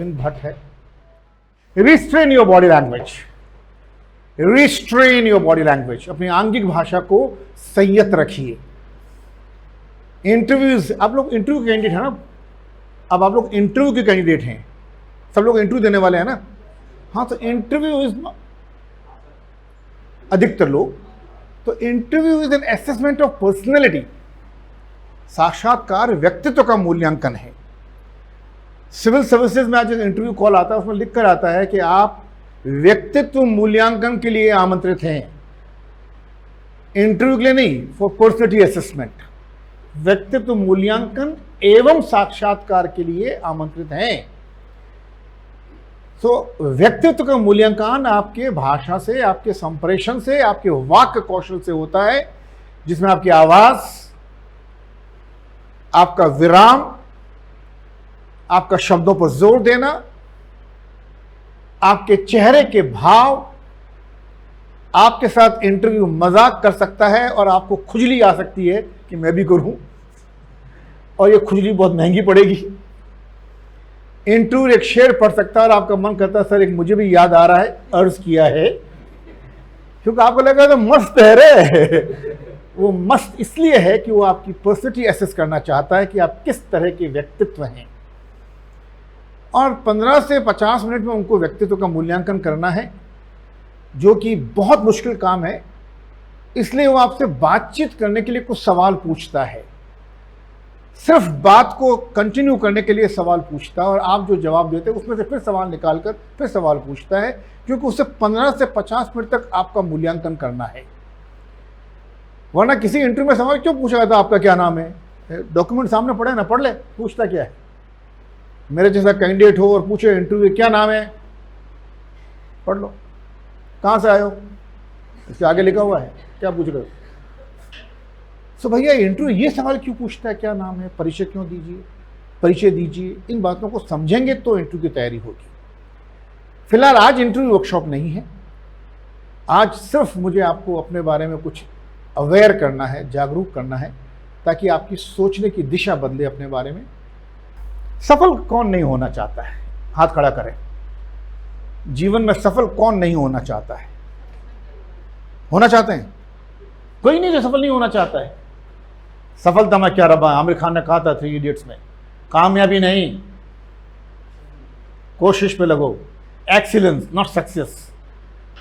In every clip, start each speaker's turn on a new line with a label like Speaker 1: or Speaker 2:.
Speaker 1: अरविंद भट्ट है। Restrain your body language, restrain your body language, अपनी आंगिक भाषा को संयत रखिए। इंटरव्यूज, आप लोग इंटरव्यू कैंडिडेट है ना, अब आप लोग इंटरव्यू के कैंडिडेट हैं, सब लोग इंटरव्यू देने वाले हैं ना। हाँ, तो इंटरव्यू इज, अधिकतर लोग, तो interview is an assessment of personality. साक्षात्कार व्यक्तित्व का मूल्यांकन है। सिविल सर्विसेज में आज इंटरव्यू कॉल आता है, उसमें लिख कर आता है कि आप व्यक्तित्व मूल्यांकन के लिए आमंत्रित हैं, इंटरव्यू के लिए नहीं, फॉर पर्सनैलिटी असेसमेंट। व्यक्तित्व मूल्यांकन एवं साक्षात्कार के लिए आमंत्रित हैं। तो व्यक्तित्व का मूल्यांकन आपके भाषा से, आपके संप्रेषण से, आपके वाक्य कौशल से होता है, जिसमें आपकी आवाज, आपका विराम, आपका शब्दों पर जोर देना, आपके चेहरे के भाव, आपके साथ इंटरव्यू मजाक कर सकता है और आपको खुजली आ सकती है कि मैं भी करूं, और ये खुजली बहुत महंगी पड़ेगी। इंटरव्यू एक शेर पढ़ सकता है और आपका मन करता है सर एक मुझे भी याद आ रहा है, अर्ज किया है, क्योंकि आपको लगा तो मस्त है रे। वो मस्त इसलिए है कि वो आपकी पर्सनैलिटी एसेस करना चाहता है कि आप किस तरह के व्यक्तित्व हैं, और 15 से 50 मिनट में उनको व्यक्तित्व का मूल्यांकन करना है, जो कि बहुत मुश्किल काम है। इसलिए वो आपसे बातचीत करने के लिए कुछ सवाल पूछता है, सिर्फ बात को कंटिन्यू करने के लिए सवाल पूछता है, और आप जो जवाब देते हैं उसमें से फिर सवाल निकालकर फिर सवाल पूछता है, क्योंकि उसे 15 से 50 मिनट तक आपका मूल्यांकन करना है। वरना किसी इंटरव्यू में सवाल क्यों पूछा जाता, आपका क्या नाम है, डॉक्यूमेंट सामने पड़े ना, पढ़ ले, पूछता क्या है। मेरे जैसा कैंडिडेट हो और पूछे इंटरव्यू क्या नाम है, पढ़ लो, कहाँ से आए हो, इसके आगे लिखा हुआ है, क्या पूछ रहे हो। तो भैया इंटरव्यू ये सवाल क्यों पूछता है, क्या नाम है, परिचय क्यों दीजिए, परिचय दीजिए। इन बातों को समझेंगे तो इंटरव्यू की तैयारी होगी। फिलहाल आज इंटरव्यू वर्कशॉप नहीं है, आज सिर्फ मुझे आपको अपने बारे में कुछ अवेयर करना है, जागरूक करना है, ताकि आपकी सोचने की दिशा बदले अपने बारे में। सफल कौन नहीं होना चाहता है, हाथ खड़ा करें। जीवन में सफल कौन नहीं होना चाहता है, होना चाहते हैं, कोई नहीं जो सफल नहीं होना चाहता है। सफलता में क्या रबा, आमिर खान ने कहा था 3 इडियट्स में, कामयाबी नहीं, कोशिश पे लगो, एक्सीलेंस नॉट सक्सेस।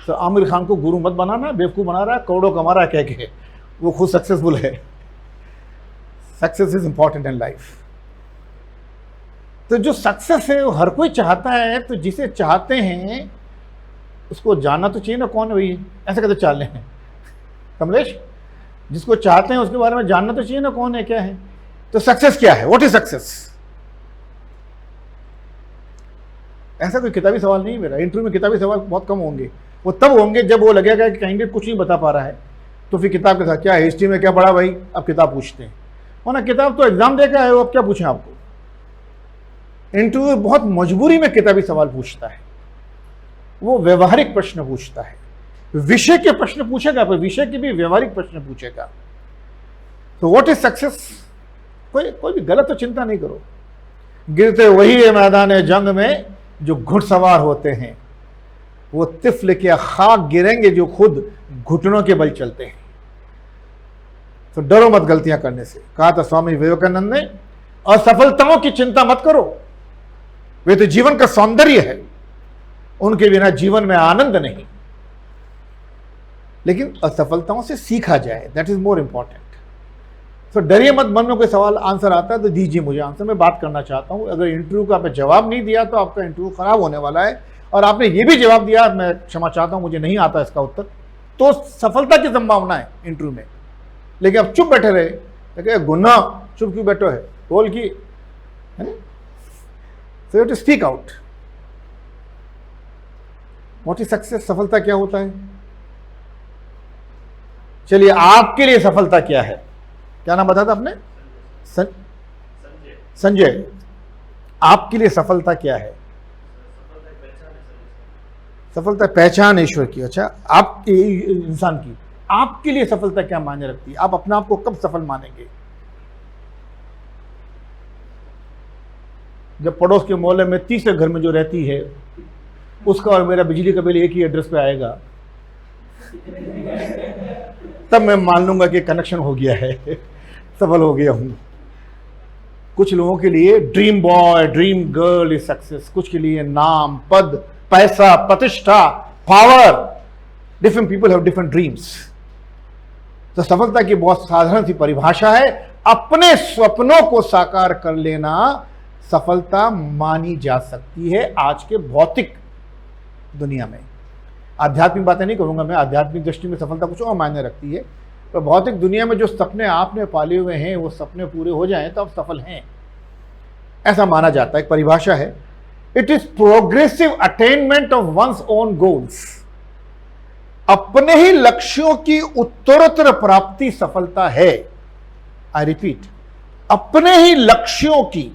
Speaker 1: तो आमिर खान को गुरु मत बनाना, बेवकूफ बना रहा है, करोड़ों कमा रहा है कह के, वो खुद सक्सेसफुल है। Success is important in life. तो जो सक्सेस है वो हर कोई चाहता है, तो जिसे चाहते हैं उसको जानना तो चाहिए ना कौन है भाई, ऐसे कैसे चाल रहे हैं कमलेश, जिसको चाहते हैं उसके बारे में जानना तो चाहिए ना कौन है, क्या है। तो सक्सेस क्या है, व्हाट इज सक्सेस। ऐसा कोई किताबी सवाल नहीं मेरा, इंटरव्यू में किताबी सवाल बहुत कम होंगे, वो तब होंगे जब वो लगेगा कि कैंडिडेट कुछ नहीं बता पा रहा है, तो फिर किताब के साथ क्या हिस्ट्री में क्या पढ़ा भाई, अब किताब पूछते हैं, वरना किताब तो एग्जाम देकर आए हो, अब क्या पूछें आपको। इंटरव्यू बहुत मजबूरी में किताबी सवाल पूछता है, वो व्यवहारिक प्रश्न पूछता है, विषय के प्रश्न पूछेगा पर विषय के भी व्यवहारिक प्रश्न पूछेगा। तो व्हाट इज सक्सेस, कोई भी गलत तो चिंता नहीं करो। गिरते वही है मैदान जंग में जो घुड़सवार होते हैं, वो तिफल के खाक गिरेंगे जो खुद घुटनों के बल चलते हैं। तो डरो मत गलतियां करने से, कहा था स्वामी विवेकानंद ने। असफलताओं की चिंता मत करो, वे तो जीवन का सौंदर्य है, उनके बिना जीवन में आनंद नहीं। लेकिन असफलताओं से सीखा जाए, दैट इज मोर इंपॉर्टेंट। तो डरिए मत, मन में कोई सवाल आंसर आता है तो दीजिए मुझे आंसर, मैं बात करना चाहता हूं। अगर इंटरव्यू का आपने जवाब नहीं दिया तो आपका इंटरव्यू खराब होने वाला है, और आपने ये भी जवाब दिया मैं क्षमा चाहता हूं मुझे नहीं आता इसका उत्तर, तो सफलता की संभावना है इंटरव्यू में। लेकिन अब चुप बैठे रहे, तो गुन्ना चुप क्यों बैठो है, बोल की है ना। So you have to speak out. What is success? सफलता क्या होता है। चलिए आपके लिए सफलता क्या है, क्या नाम बताया था आपने, संजय। आपके लिए सफलता क्या है। सफलता पहचान ईश्वर की। अच्छा, आप इंसान की, आपके लिए सफलता क्या मायने रखती है, आप अपने आप को कब सफल मानेंगे। जब पड़ोस के मोहल्ले में तीसरे घर में जो रहती है उसका और मेरा बिजली का बिल एक ही एड्रेस पे आएगा, तब मैं मान लूंगा कि कनेक्शन हो गया है, सफल हो गया हूं। कुछ लोगों के लिए dream boy, dream girl is success, कुछ के लिए नाम, पद, पैसा, प्रतिष्ठा, power. Different people have different dreams. तो सफलता की बहुत साधारण सी परिभाषा है, अपने सपनों को साकार कर लेना सफलता मानी जा सकती है आज के भौतिक दुनिया में। आध्यात्मिक बातें नहीं करूंगा मैं, आध्यात्मिक दृष्टि में सफलता कुछ और मायने रखती है, तो भौतिक दुनिया में जो सपने आपने पाले हुए हैं वो सपने पूरे हो जाएं तो आप सफल हैं, ऐसा माना जाता है। एक परिभाषा है, it is progressive attainment of one's own goals. अपने ही लक्ष्यों की उत्तरोत्तर प्राप्ति सफलता है। आई रिपीट, अपने ही लक्ष्यों की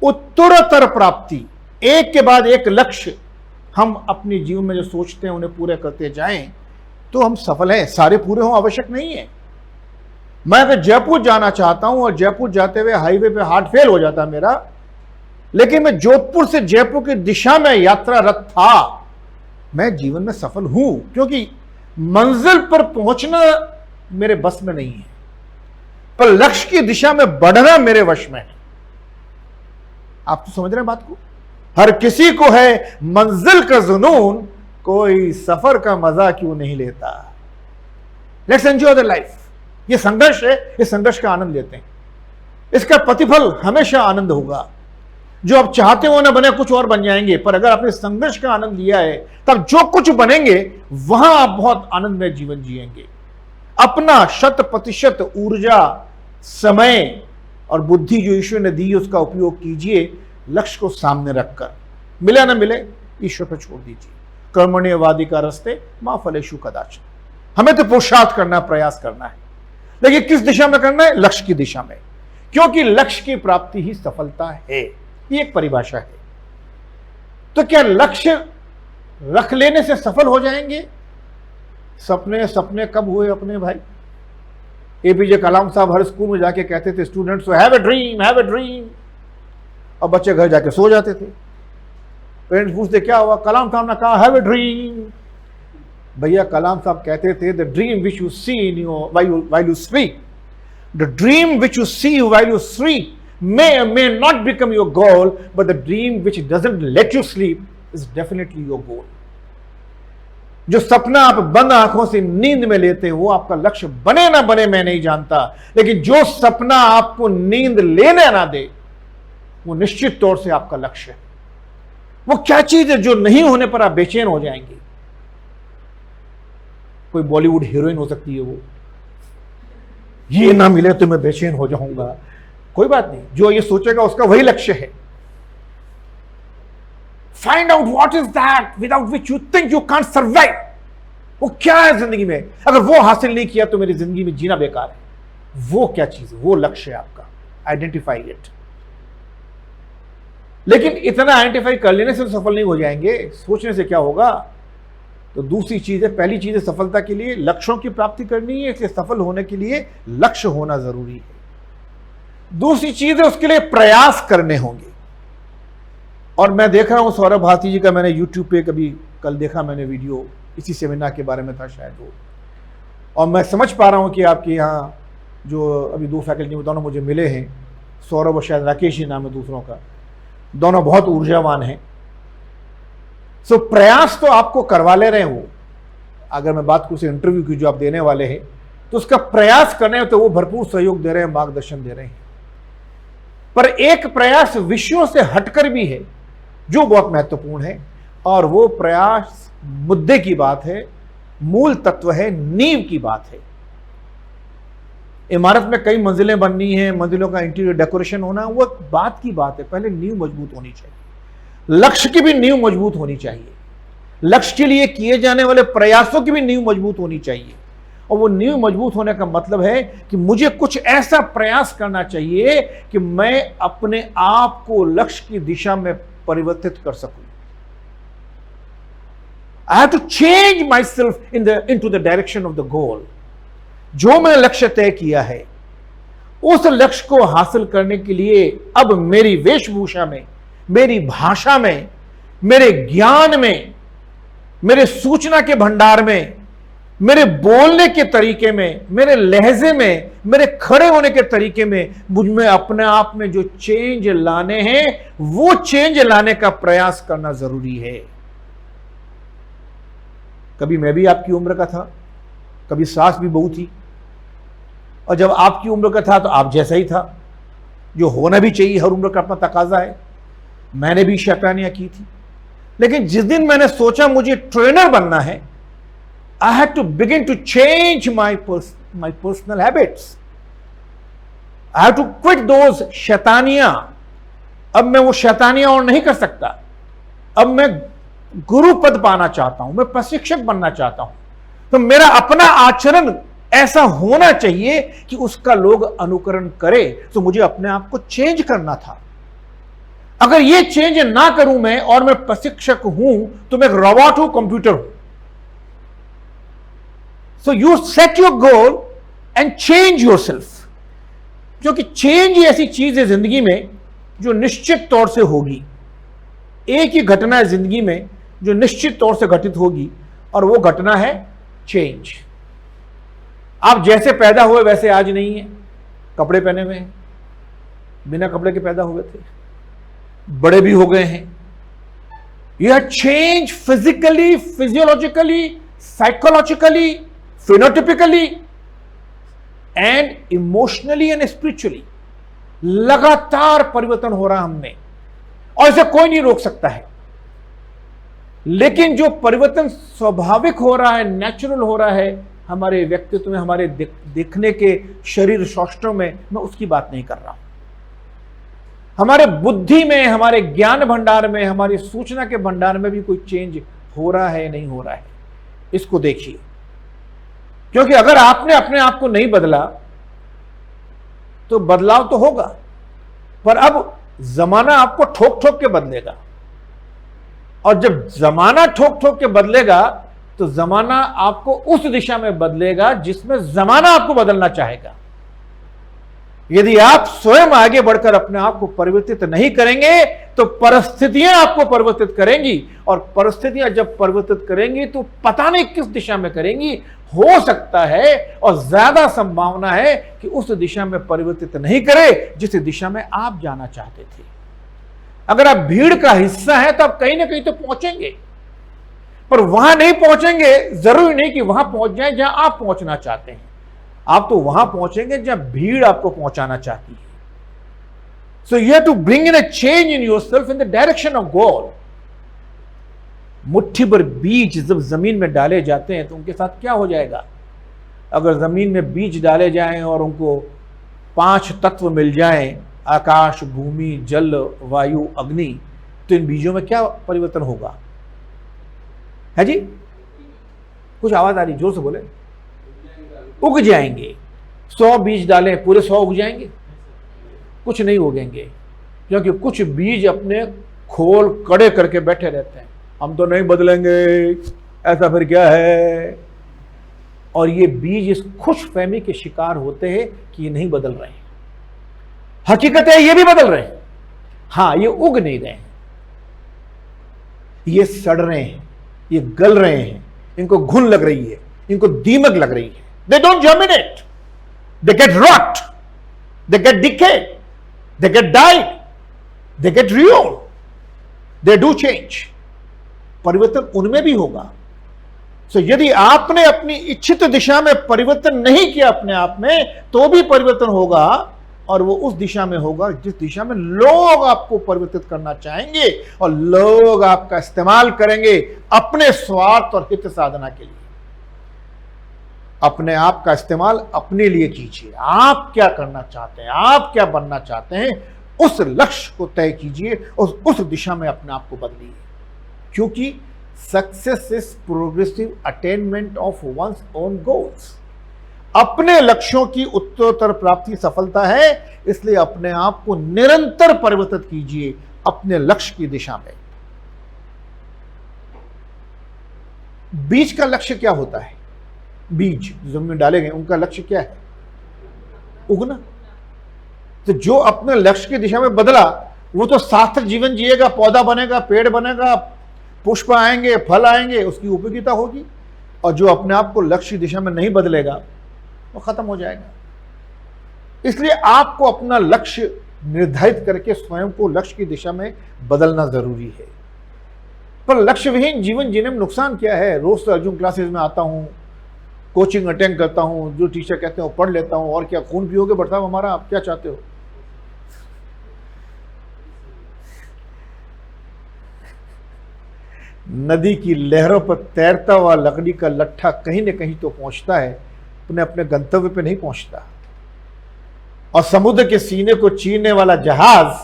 Speaker 1: उत्तरोत्तर प्राप्ति, एक के बाद एक लक्ष्य हम अपने जीवन में जो सोचते हैं उन्हें पूरे करते जाएं तो हम सफल हैं। सारे पूरे हों आवश्यक नहीं है। मैं अगर जयपुर जाना चाहता हूं और जयपुर जाते हुए हाईवे पे हार्ट फेल हो जाता मेरा, लेकिन मैं जोधपुर से जयपुर की दिशा में यात्रारत था, मैं जीवन में सफल हूं, क्योंकि मंजिल पर पहुंचना मेरे बस में नहीं है, पर लक्ष्य की दिशा में बढ़ना मेरे वश में है। आप तो समझ रहे हैं बात को? हर किसी को है मंजिल का जुनून, कोई सफर का मजा क्यों नहीं लेता। Let's enjoy the life. ये संघर्ष है, इस संघर्ष का आनंद लेते हैं, इसका प्रतिफल हमेशा आनंद होगा। जो आप चाहते हो ना बने, कुछ और बन जाएंगे, पर अगर आपने संघर्ष का आनंद लिया है तब जो कुछ बनेंगे वहां आप बहुत आनंदमय जीवन जिएंगे। अपना 100% ऊर्जा, समय और बुद्धि जो ईश्वर ने दी उसका उपयोग कीजिए, लक्ष्य को सामने रखकर। मिले ना मिले ईश्वर पर छोड़ दीजिए। कर्मण्यवादी का रास्ते मां फलेषु कदाचन। हमें तो पुरुषार्थ करना, प्रयास करना है, लेकिन किस दिशा में करना है? लक्ष्य की दिशा में, क्योंकि लक्ष्य की प्राप्ति ही सफलता है। ये एक परिभाषा है। तो क्या लक्ष्य रख लेने से सफल हो जाएंगे? सपने सपने कब हुए अपने भाई? एपीजे कलाम साहब हर स्कूल में जाके कहते थे students, have a dream, have a dream, और बच्चे घर जाके सो जाते थे। पेरेंट्स पूछते क्या हुआ? कलाम साहब ने कहा हैव ए ड्रीम। भैया कलाम साहब कहते थे the dream which you see in your while you sleep, the dream which you see while you sleep may or may not become your goal, but the dream which doesn't let you sleep is definitely your goal. जो सपना आप बंद आंखों से नींद में लेते हो वो आपका लक्ष्य बने ना बने मैं नहीं जानता, लेकिन जो सपना आपको नींद लेने ना दे वो निश्चित तौर से आपका लक्ष्य है। वो क्या चीज है जो नहीं होने पर आप बेचैन हो जाएंगे? कोई बॉलीवुड हीरोइन हो सकती है, वो ये ना मिले तो मैं बेचैन हो जाऊंगा। कोई बात नहीं, जो ये सोचेगा उसका वही लक्ष्य है। Find out what is that without which you think you can't survive. वो क्या है जिंदगी में? अगर वो हासिल नहीं किया तो मेरी जिंदगी में जीना बेकार है। वो क्या चीज है? वो लक्ष्य है आपका। Identify it. लेकिन इतना आइडेंटिफाई कर लेने से सफल नहीं हो जाएंगे। सोचने से क्या होगा? तो दूसरी चीज है, पहली चीज है सफलता के लिए लक्ष्यों की प्राप्ति करनी है, इसलिए सफल होने के लिए लक्ष्य होना जरूरी है। दूसरी चीज है उसके लिए प्रयास करने होंगे। और मैं देख रहा हूं सौरभ भारती जी का, मैंने यूट्यूब पे कभी कल देखा मैंने वीडियो, इसी सेमिनार के बारे में था शायद वो, और मैं समझ पा रहा हूं कि आपके यहाँ जो अभी 2 फैकल्टी में दोनों मुझे मिले हैं, सौरभ और शायद राकेश जी नाम है दूसरों का, दोनों बहुत ऊर्जावान हैं। सो प्रयास तो आपको करवा ले रहे हैं वो। अगर मैं बात करूं इंटरव्यू की जो आप देने वाले हैं, तो उसका प्रयास करने में तो वो भरपूर सहयोग दे रहे हैं, मार्गदर्शन दे रहे हैं। पर एक प्रयास विषयों से हटकर भी है जो बहुत महत्वपूर्ण है, और वो प्रयास मुद्दे की बात है, मूल तत्व है, नींव की बात है। इमारत में कई मंजिलें बननी है, मंजिलों का इंटीरियर डेकोरेशन होना, वो बात की बात है। पहले नींव मजबूत होनी चाहिए। लक्ष्य की भी नींव मजबूत होनी चाहिए। लक्ष्य के लिए किए जाने वाले प्रयासों की भी नींव मजबूत होनी चाहिए। और वो नींव मजबूत होने का मतलब है कि मुझे कुछ ऐसा प्रयास करना चाहिए कि मैं अपने आप को लक्ष्य की दिशा में परिवर्तित कर सकूं। I have to change my self into the direction of the goal. जो मैंने लक्ष्य तय किया है, उस लक्ष्य को हासिल करने के लिए अब मेरी वेशभूषा में, मेरी भाषा में, मेरे ज्ञान में, मेरे सूचना के भंडार में, मेरे बोलने के तरीके में, मेरे लहजे में, मेरे खड़े होने के तरीके में मुझ में अपने आप में जो चेंज लाने हैं वो चेंज लाने का प्रयास करना जरूरी है। कभी मैं भी आपकी उम्र का था, कभी सास भी बहू थी, और जब आपकी उम्र का था तो आप जैसा ही था, जो होना भी चाहिए, हर उम्र का अपना तकाजा है। मैंने भी शैतानियां की थी, लेकिन जिस दिन मैंने सोचा मुझे ट्रेनर बनना है, I had to begin to change my personal habits. I have to quit those शैतानियां। अब मैं वो शैतानियां और नहीं कर सकता। अब मैं गुरु पद पाना चाहता हूं, मैं प्रशिक्षक बनना चाहता हूं। तो मेरा अपना आचरण ऐसा होना चाहिए कि उसका लोग अनुकरण करे। तो मुझे अपने आप को चेंज करना था। अगर ये चेंज ना करूं मैं, और मैं प्रशिक्षक हूं, तो मैं एक रोबोट हूं, कंप्यूटर हूं। So you set your goal and change yourself, क्योंकि चेंज ऐसी चीज है जिंदगी में जो निश्चित तौर से होगी। एक ही घटना है जिंदगी में जो निश्चित तौर से घटित होगी, और वो घटना है चेंज। आप जैसे पैदा हुए वैसे आज नहीं है। कपड़े पहने हुए हैं, बिना कपड़े के पैदा हुए थे, बड़े भी हो गए हैं। You have change physically, physiologically, psychologically, phenotypically and emotionally and spiritually। लगातार परिवर्तन हो रहा हमने, और इसे कोई नहीं रोक सकता है। लेकिन जो परिवर्तन स्वाभाविक हो रहा है, नेचुरल हो रहा है हमारे व्यक्तित्व में, हमारे दिखने के शरीर सौष्ठव में, मैं उसकी बात नहीं कर रहा हूं। हमारे बुद्धि में, हमारे ज्ञान भंडार में, हमारी सूचना के भंडार में भी कोई चेंज हो रहा है, नहीं हो रहा है, इसको देखिए। क्योंकि अगर आपने अपने आप को नहीं बदला तो बदलाव तो होगा, पर अब जमाना आपको ठोक ठोक के बदलेगा। और जब जमाना ठोक ठोक के बदलेगा तो जमाना आपको उस दिशा में बदलेगा जिसमें जमाना आपको बदलना चाहेगा। यदि आप स्वयं आगे बढ़कर अपने आप को परिवर्तित नहीं करेंगे तो परिस्थितियां आपको परिवर्तित करेंगी, और परिस्थितियां जब परिवर्तित करेंगी तो पता नहीं किस दिशा में करेंगी। हो सकता है और ज्यादा संभावना है कि उस दिशा में परिवर्तित नहीं करे जिस दिशा में आप जाना चाहते थे। अगर आप भीड़ का हिस्सा है तो आप कहीं ना कहीं तो पहुंचेंगे, पर वहां नहीं पहुंचेंगे जरूरी नहीं कि वहां पहुंच जाए जहां आप पहुंचना चाहते हैं। आप तो वहां पहुंचेंगे जहां भीड़ आपको पहुंचाना चाहती है। So you have to bring in a change in yourself in the direction of god. मुट्ठी भर बीज जब जमीन में डाले जाते हैं तो उनके साथ क्या हो जाएगा? अगर जमीन में बीज डाले जाएं और उनको 5 तत्व मिल जाएं, आकाश, भूमि, जल, वायु, अग्नि, तो इन बीजों में क्या परिवर्तन होगा? है जी? कुछ आवाज आ रही, जोर से बोले। उग जाएंगे। 100 बीज डाले, पूरे 100 उग जाएंगे? कुछ नहीं उगेंगे, क्योंकि कुछ बीज अपने खोल कड़े करके बैठे रहते हैं। हम तो नहीं बदलेंगे, ऐसा फिर क्या है? और ये बीज इस खुशफहमी के शिकार होते हैं कि ये नहीं बदल रहे हैं। हकीकत है ये भी बदल रहे हैं, हाँ ये उग नहीं रहे हैं, ये सड़ रहे हैं, ये गल रहे हैं, इनको घुन लग रही है, इनको दीमक लग रही है। They don't germinate, they get rot, they get decayed, they get died, they get renewed, they do change। परिवर्तन उनमें भी होगा। सो यदि आपने अपनी इच्छित दिशा में परिवर्तन नहीं किया अपने आप में, तो भी परिवर्तन होगा, और वो उस दिशा में होगा जिस दिशा में लोग आपको परिवर्तित करना चाहेंगे, और लोग आपका इस्तेमाल करेंगे अपने स्वार्थ और हित साधना के लिए। अपने आप का इस्तेमाल अपने लिए कीजिए। आप क्या करना चाहते हैं, आप क्या बनना चाहते हैं, उस लक्ष्य को तय कीजिए, उस दिशा में अपने आप को बदलिए। क्योंकि success is progressive attainment of one's own goals. अपने लक्ष्यों की उत्तरोत्तर प्राप्ति सफलता है, इसलिए अपने आप को निरंतर परिवर्तित कीजिए अपने लक्ष्य की दिशा में। बीज का लक्ष्य क्या होता है? बीज जमीन में डाले गए, उनका लक्ष्य क्या है? उगना। तो जो अपने लक्ष्य की दिशा में बदला वो तो सार्थक जीवन जिएगा, पौधा बनेगा, पेड़ बनेगा, पुष्प आएंगे, फल आएंगे, उसकी उपयोगिता होगी। और जो अपने आप को लक्ष्य की दिशा में नहीं बदलेगा वो खत्म हो जाएगा। इसलिए आपको अपना लक्ष्य निर्धारित करके स्वयं को लक्ष्य की दिशा में बदलना जरूरी है। पर लक्ष्य विहीन जीवन जीने में नुकसान क्या है? रोज तो अर्जुन क्लासेस में आता हूं, कोचिंग अटेंड करता हूं, जो टीचर कहते हैं वो पढ़ लेता हूं, और क्या खून पियोगे बढ़ता हमारा? आप क्या चाहते हो? नदी की लहरों पर तैरता हुआ लकड़ी का लट्ठा कहीं न कहीं तो पहुंचता है, अपने अपने गंतव्य पे नहीं पहुंचता। और समुद्र के सीने को चीरने वाला जहाज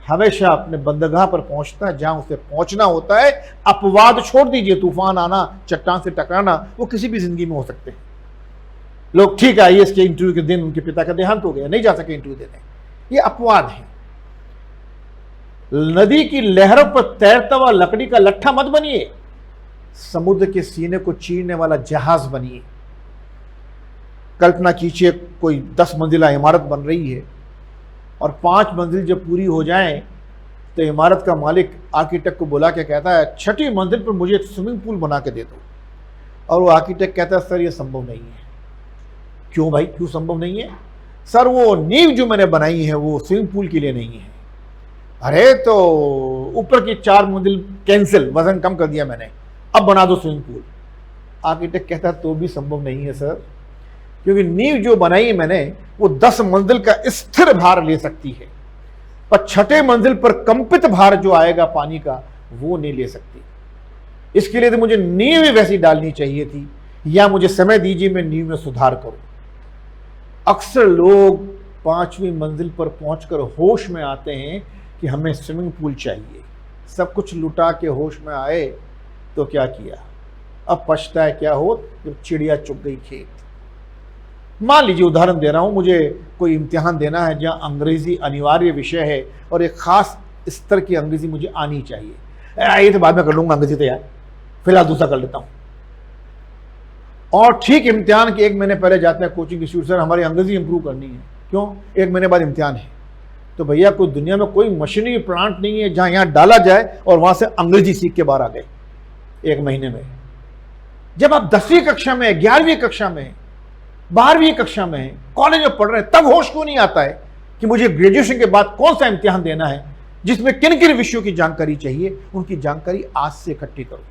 Speaker 1: हमेशा अपने बंदरगाह पर पहुंचता है जहां उसे पहुंचना होता है। अपवाद छोड़ दीजिए, तूफान आना, चट्टान से टकराना, वो किसी भी जिंदगी में हो सकते हैं। लोग ठीक है, आईएएस के इंटरव्यू के दिन उनके पिता का देहांत हो गया, नहीं जा सके इंटरव्यू देने, ये अपवाद है। नदी की लहरों पर तैरता हुआ लकड़ी का लट्ठा मत बनिए, समुद्र के सीने को चीरने वाला जहाज बनिए। कल्पना कीजिए कोई 10 मंजिला इमारत बन रही है और 5 मंजिल जब पूरी हो जाए तो इमारत का मालिक आर्किटेक्ट को बुला के कहता है 6ठी मंजिल पर मुझे एक स्विमिंग पूल बना के दे दो। और वो आर्किटेक्ट कहता है सर ये संभव नहीं है। क्यों भाई, क्यों संभव नहीं है? सर वो नींव जो मैंने बनाई है वो स्विमिंग पूल के लिए नहीं है। अरे तो ऊपर की 4 मंजिल कैंसिल, वजन कम कर दिया मैंने, अब बना दो स्विमिंग पूल। आर्किटेक्ट कहता है तो भी संभव नहीं है सर, क्योंकि नींव जो बनाई है मैंने वो 10 मंजिल का स्थिर भार ले सकती है, पर 6ठे मंजिल पर कंपित भार जो आएगा पानी का वो नहीं ले सकती। इसके लिए तो मुझे नींव ही वैसी डालनी चाहिए थी, या मुझे समय दीजिए मैं नींव में सुधार करूं। अक्सर लोग 5वीं मंजिल पर पहुंचकर होश में आते हैं कि हमें स्विमिंग पूल चाहिए। सब कुछ लुटा के होश में आए तो क्या किया, अब पछताए क्या हो जब चिड़िया चुग गई खेत। मान लीजिए, उदाहरण दे रहा हूं, मुझे कोई इम्तिहान देना है जहां अंग्रेजी अनिवार्य विषय है और एक खास स्तर की अंग्रेजी मुझे आनी चाहिए। ये तो बाद में कर लूंगा अंग्रेजी, तो यार फिलहाल दूसरा कर लेता हूं। और ठीक इम्तिहान के 1 महीने पहले जाते हैं कोचिंग इंस्टीट्यूट, सर हमारी अंग्रेजी इंप्रूव करनी है। क्यों? 1 महीने बाद इम्तिहान है। तो भैया कोई दुनिया में कोई मशीनरी प्लांट नहीं है जहां यहां डाला जाए और वहां से अंग्रेजी सीख के बाहर आ गए 1 महीने में। जब आप 10वीं कक्षा में, 11वीं कक्षा में, 12वीं कक्षा में, कॉलेज में पढ़ रहे हैं, तब होश क्यों नहीं आता है कि मुझे ग्रेजुएशन के बाद कौन सा इम्तिहान देना है जिसमें किन किन विषयों की जानकारी चाहिए, उनकी जानकारी आज से इकट्ठी करो।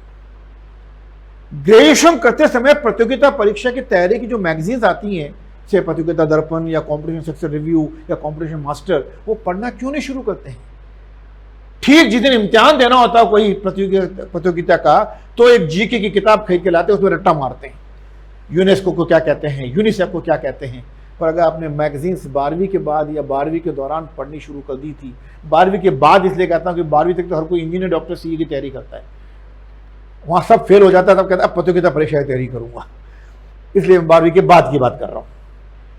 Speaker 1: ग्रेजुएशन करते समय प्रतियोगिता परीक्षा की तैयारी की जो मैगजीन्स आती हैं, से प्रतियोगिता दर्पण या कॉम्पिटिशन सक्सेस रिव्यू या कॉम्पिटिशन मास्टर, वो पढ़ना क्यों नहीं शुरू करते हैं? ठीक जिस दिन इम्तिहान देना होता है कोई प्रतियोगिता का, तो एक जीके की किताब खरीद के लाते हैं, उसमें रट्टा मारते हैं, यूनेस्को को क्या कहते हैं, यूनिसेफ को क्या कहते हैं। पर अगर आपने मैगजीन्स 12वीं के बाद या 12वीं के दौरान पढ़नी शुरू कर दी थी, 12वीं के बाद इसलिए कहता हूं कि 12वीं तक तो हर कोई इंजीनियर, डॉक्टर, सीए की तैयारी करता है, वहां सब फेल हो जाता है, तब कहता है अब प्रतियोगिता परीक्षा की तैयारी करूंगा, इसलिए मैं 12वीं के बाद की बात कर रहा हूं।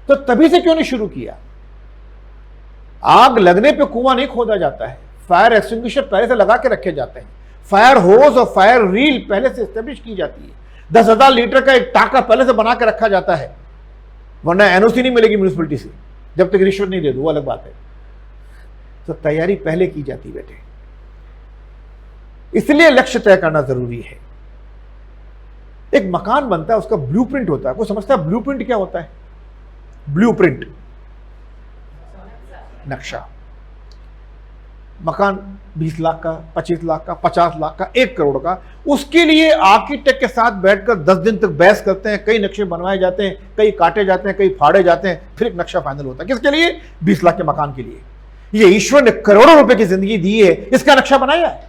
Speaker 1: तो तभी से क्यों नहीं शुरू किया? आग लगने पे कुआं नहीं खोदा जाता है, फायर एक्सटिंग्विशर पहले से लगा के रखे जाते हैं, फायर होज और फायर रील पहले से एस्टेब्लिश की जाती है, 10,000 लीटर का एक टाका पहले से बना के रखा जाता है, वरना एनओसी नहीं मिलेगी म्यूनिसिपैलिटी से जब तक रिश्वत नहीं दे दो, वो अलग बात है। तो तैयारी पहले की जाती बेटे, इसलिए लक्ष्य तय करना जरूरी है। एक मकान बनता है, उसका ब्लूप्रिंट होता है। कोई समझता है ब्लूप्रिंट क्या होता है? ब्लूप्रिंट, नक्शा। मकान 20 लाख का, 25 लाख का, 50 लाख का, 1 करोड़ का, उसके लिए आर्किटेक्ट के साथ बैठकर 10 दिन तक बहस करते हैं, कई नक्शे बनवाए जाते हैं, कई काटे जाते हैं, कई फाड़े जाते हैं, फिर एक नक्शा फाइनल होता है। किसके लिए? 20 लाख के मकान के लिए। ये ईश्वर ने करोड़ों रुपए की जिंदगी दी है, इसका नक्शा बनाया है।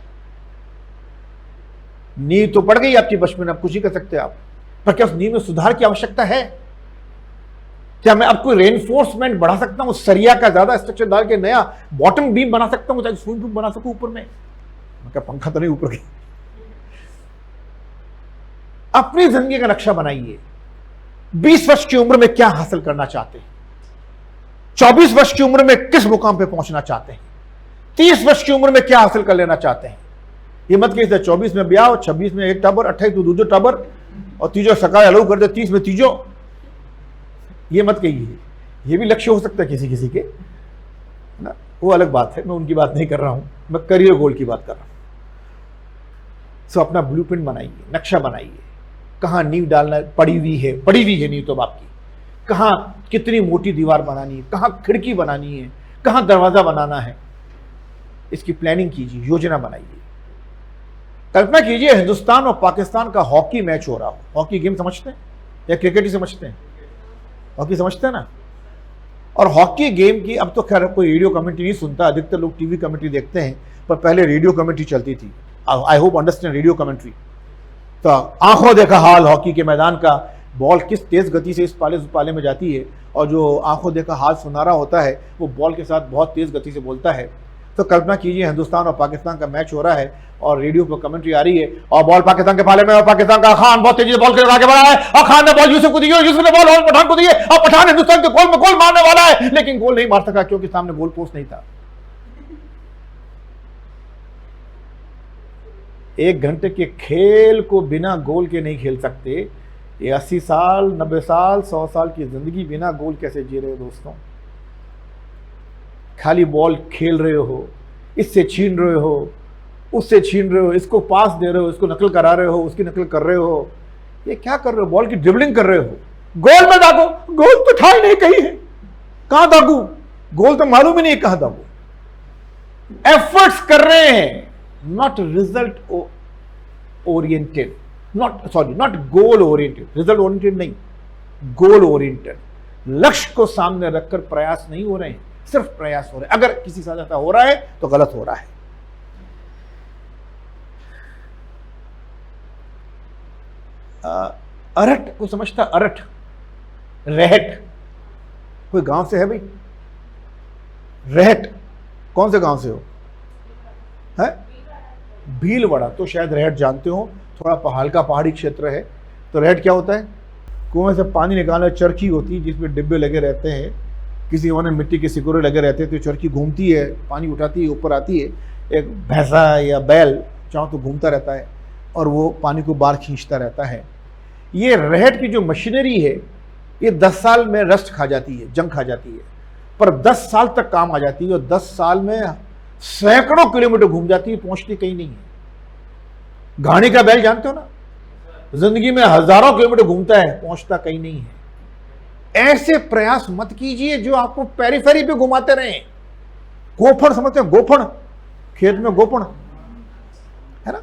Speaker 1: नींव तो पड़ गई आपकी बचपन में, आप कुछ ही कर सकते हैं आप, पर क्या उस नींव में सुधार की आवश्यकता है? क्या मैं अब कोई रेनफोर्समेंट बढ़ा सकता हूं, सरिया का ज्यादा स्ट्रक्चर डाल के नया बॉटम बीम बना सकता हूं ताकि स्विमिंग पूल बना सकूं ऊपर में? क्या पंखा तो नहीं ऊपर की? अपनी जिंदगी का नक्शा बनाइए। 20 वर्ष की उम्र में क्या हासिल करना चाहते हैं, 24 वर्ष की उम्र में किस मुकाम पे पहुंचना चाहते हैं, 30 वर्ष की उम्र में क्या हासिल कर लेना चाहते हैं। ये मत कहिए 24 में ब्याह, 26 में 1 टाबर, 28 में 2 टाबर और तीजो सकाल अलू कर दे, 30 में तीजो। ये मत कहिए, ये भी लक्ष्य हो सकता है किसी किसी के, ना। वो अलग बात है, मैं उनकी बात नहीं कर रहा हूं, मैं करियर गोल की बात कर रहा हूं। सो अपना ब्लूप्रिंट बनाइए, नक्शा बनाइए, कहां नींव डालना पड़ी हुई है नींव तो आपकी, कहां कितनी मोटी दीवार बनानी है, कहां खिड़की बनानी है, कहां दरवाजा बनाना है, इसकी प्लानिंग कीजिए, योजना बनाइए। कल्पना कीजिए हिंदुस्तान और पाकिस्तान का हॉकी मैच हो रहा हो। हॉकी गेम समझते हैं या क्रिकेट ही समझते हैं? हॉकी समझते हैं ना। और हॉकी गेम की अब तो खैर कोई रेडियो कमेंट्री नहीं सुनता, अधिकतर लोग टीवी कमेंट्री देखते हैं, पर पहले रेडियो कमेंट्री चलती थी। I hope understand radio commentary. तो आंखों देखा हाल हॉकी के मैदान का, बॉल किस तेज गति से इस पाले उस पाले में जाती है, और जो आंखों देखा हाल सुनारा होता है वो बॉल के साथ बहुत तेज गति से बोलता है। तो कल्पना कीजिए हिंदुस्तान और पाकिस्तान का मैच हो रहा है और रेडियो पर कमेंट्री आ रही है और बॉल पाकिस्तान के पाले में, और पाकिस्तान का खान बहुत तेजी से बॉल के आगे बढ़ा है और खान ने बॉल यूसुफ को दी, यूसुफ ने बॉल पठान को दी और पठान हिंदुस्तान के गोल में गोल मारने वाला है, लेकिन गोल नहीं मार सका क्योंकि सामने गोल पोस्ट नहीं था। 1 घंटे के खेल को बिना गोल के नहीं खेल सकते। ये 80 साल 90 साल 100 साल की जिंदगी बिना गोल कैसे जी रहे हो दोस्तों? खाली बॉल खेल रहे हो, इससे छीन रहे हो, उससे छीन रहे हो, इसको पास दे रहे हो, इसको नकल करा रहे हो, उसकी नकल कर रहे हो। ये क्या कर रहे हो? बॉल की ड्रिबलिंग कर रहे हो। गोल में दागो, गोल तो था ही नहीं कहीं है, कहां दागू? गोल तो मालूम ही नहीं कहां दागू। एफर्ट्स कर रहे हैं, not result oriented, not goal oriented, result oriented नहीं, गोल ओरिएंटेड। लक्ष्य को सामने रखकर प्रयास नहीं हो रहे हैं, सिर्फ प्रयास हो रहे हैं। अगर किसी साथ ऐसा हो रहा है तो गलत हो रहा है। अरट को समझता? अरट, रहट, कोई गांव से है भाई? रहट कौन से गांव से हो? है भीलवाड़ा, तो शायद रहट जानते हो, थोड़ा हल्का पहाड़ी क्षेत्र है। तो रहट क्या होता है? कुएं से पानी निकालने चरखी होती है जिसमें डिब्बे लगे रहते हैं, किसी ने मिट्टी के सिकोरे लगे रहते हैं, तो चरखी घूमती है, पानी उठाती है, ऊपर आती है, एक भैंसा या बैल चाहो तो घूमता रहता है और वो पानी को बाहर खींचता रहता है। ये रहट की जो मशीनरी है ये 10 साल में रस्ट खा जाती है, जंग खा जाती है, पर 10 साल तक काम आ जाती है और 10 साल में सैकड़ों किलोमीटर घूम जाती है, पहुंचती कहीं नहीं है। घाणी का बैल जानते हो ना, जिंदगी में हजारों किलोमीटर घूमता है, पहुंचता कहीं नहीं है। ऐसे प्रयास मत कीजिए जो आपको पेरिफेरी पे घुमाते रहे। गोफण समझते हो? गोफण, खेत में गोफण है ना,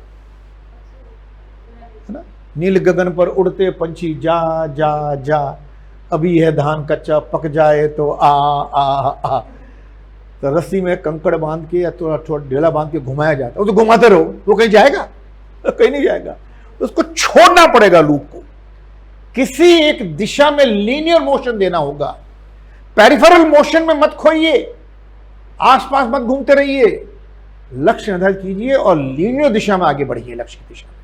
Speaker 1: नील गगन पर उड़ते पंछी जा जा जा, अभी है धान कच्चा पक जाए तो आ आ आ। तो रस्सी में कंकड़ बांध के या थोड़ा ढेला बांध के घुमाया जाता है, वो तो घुमाते रहो, वो कहीं जाएगा? कहीं नहीं जाएगा। उसको छोड़ना पड़ेगा लूप को, किसी एक दिशा में लीनियर मोशन देना होगा। पेरिफेरल मोशन में मत खोइए, आसपास मत घूमते रहिए, लक्ष्य निर्धारित कीजिए और लीनियर दिशा में आगे बढ़िए, लक्ष्य की दिशा में।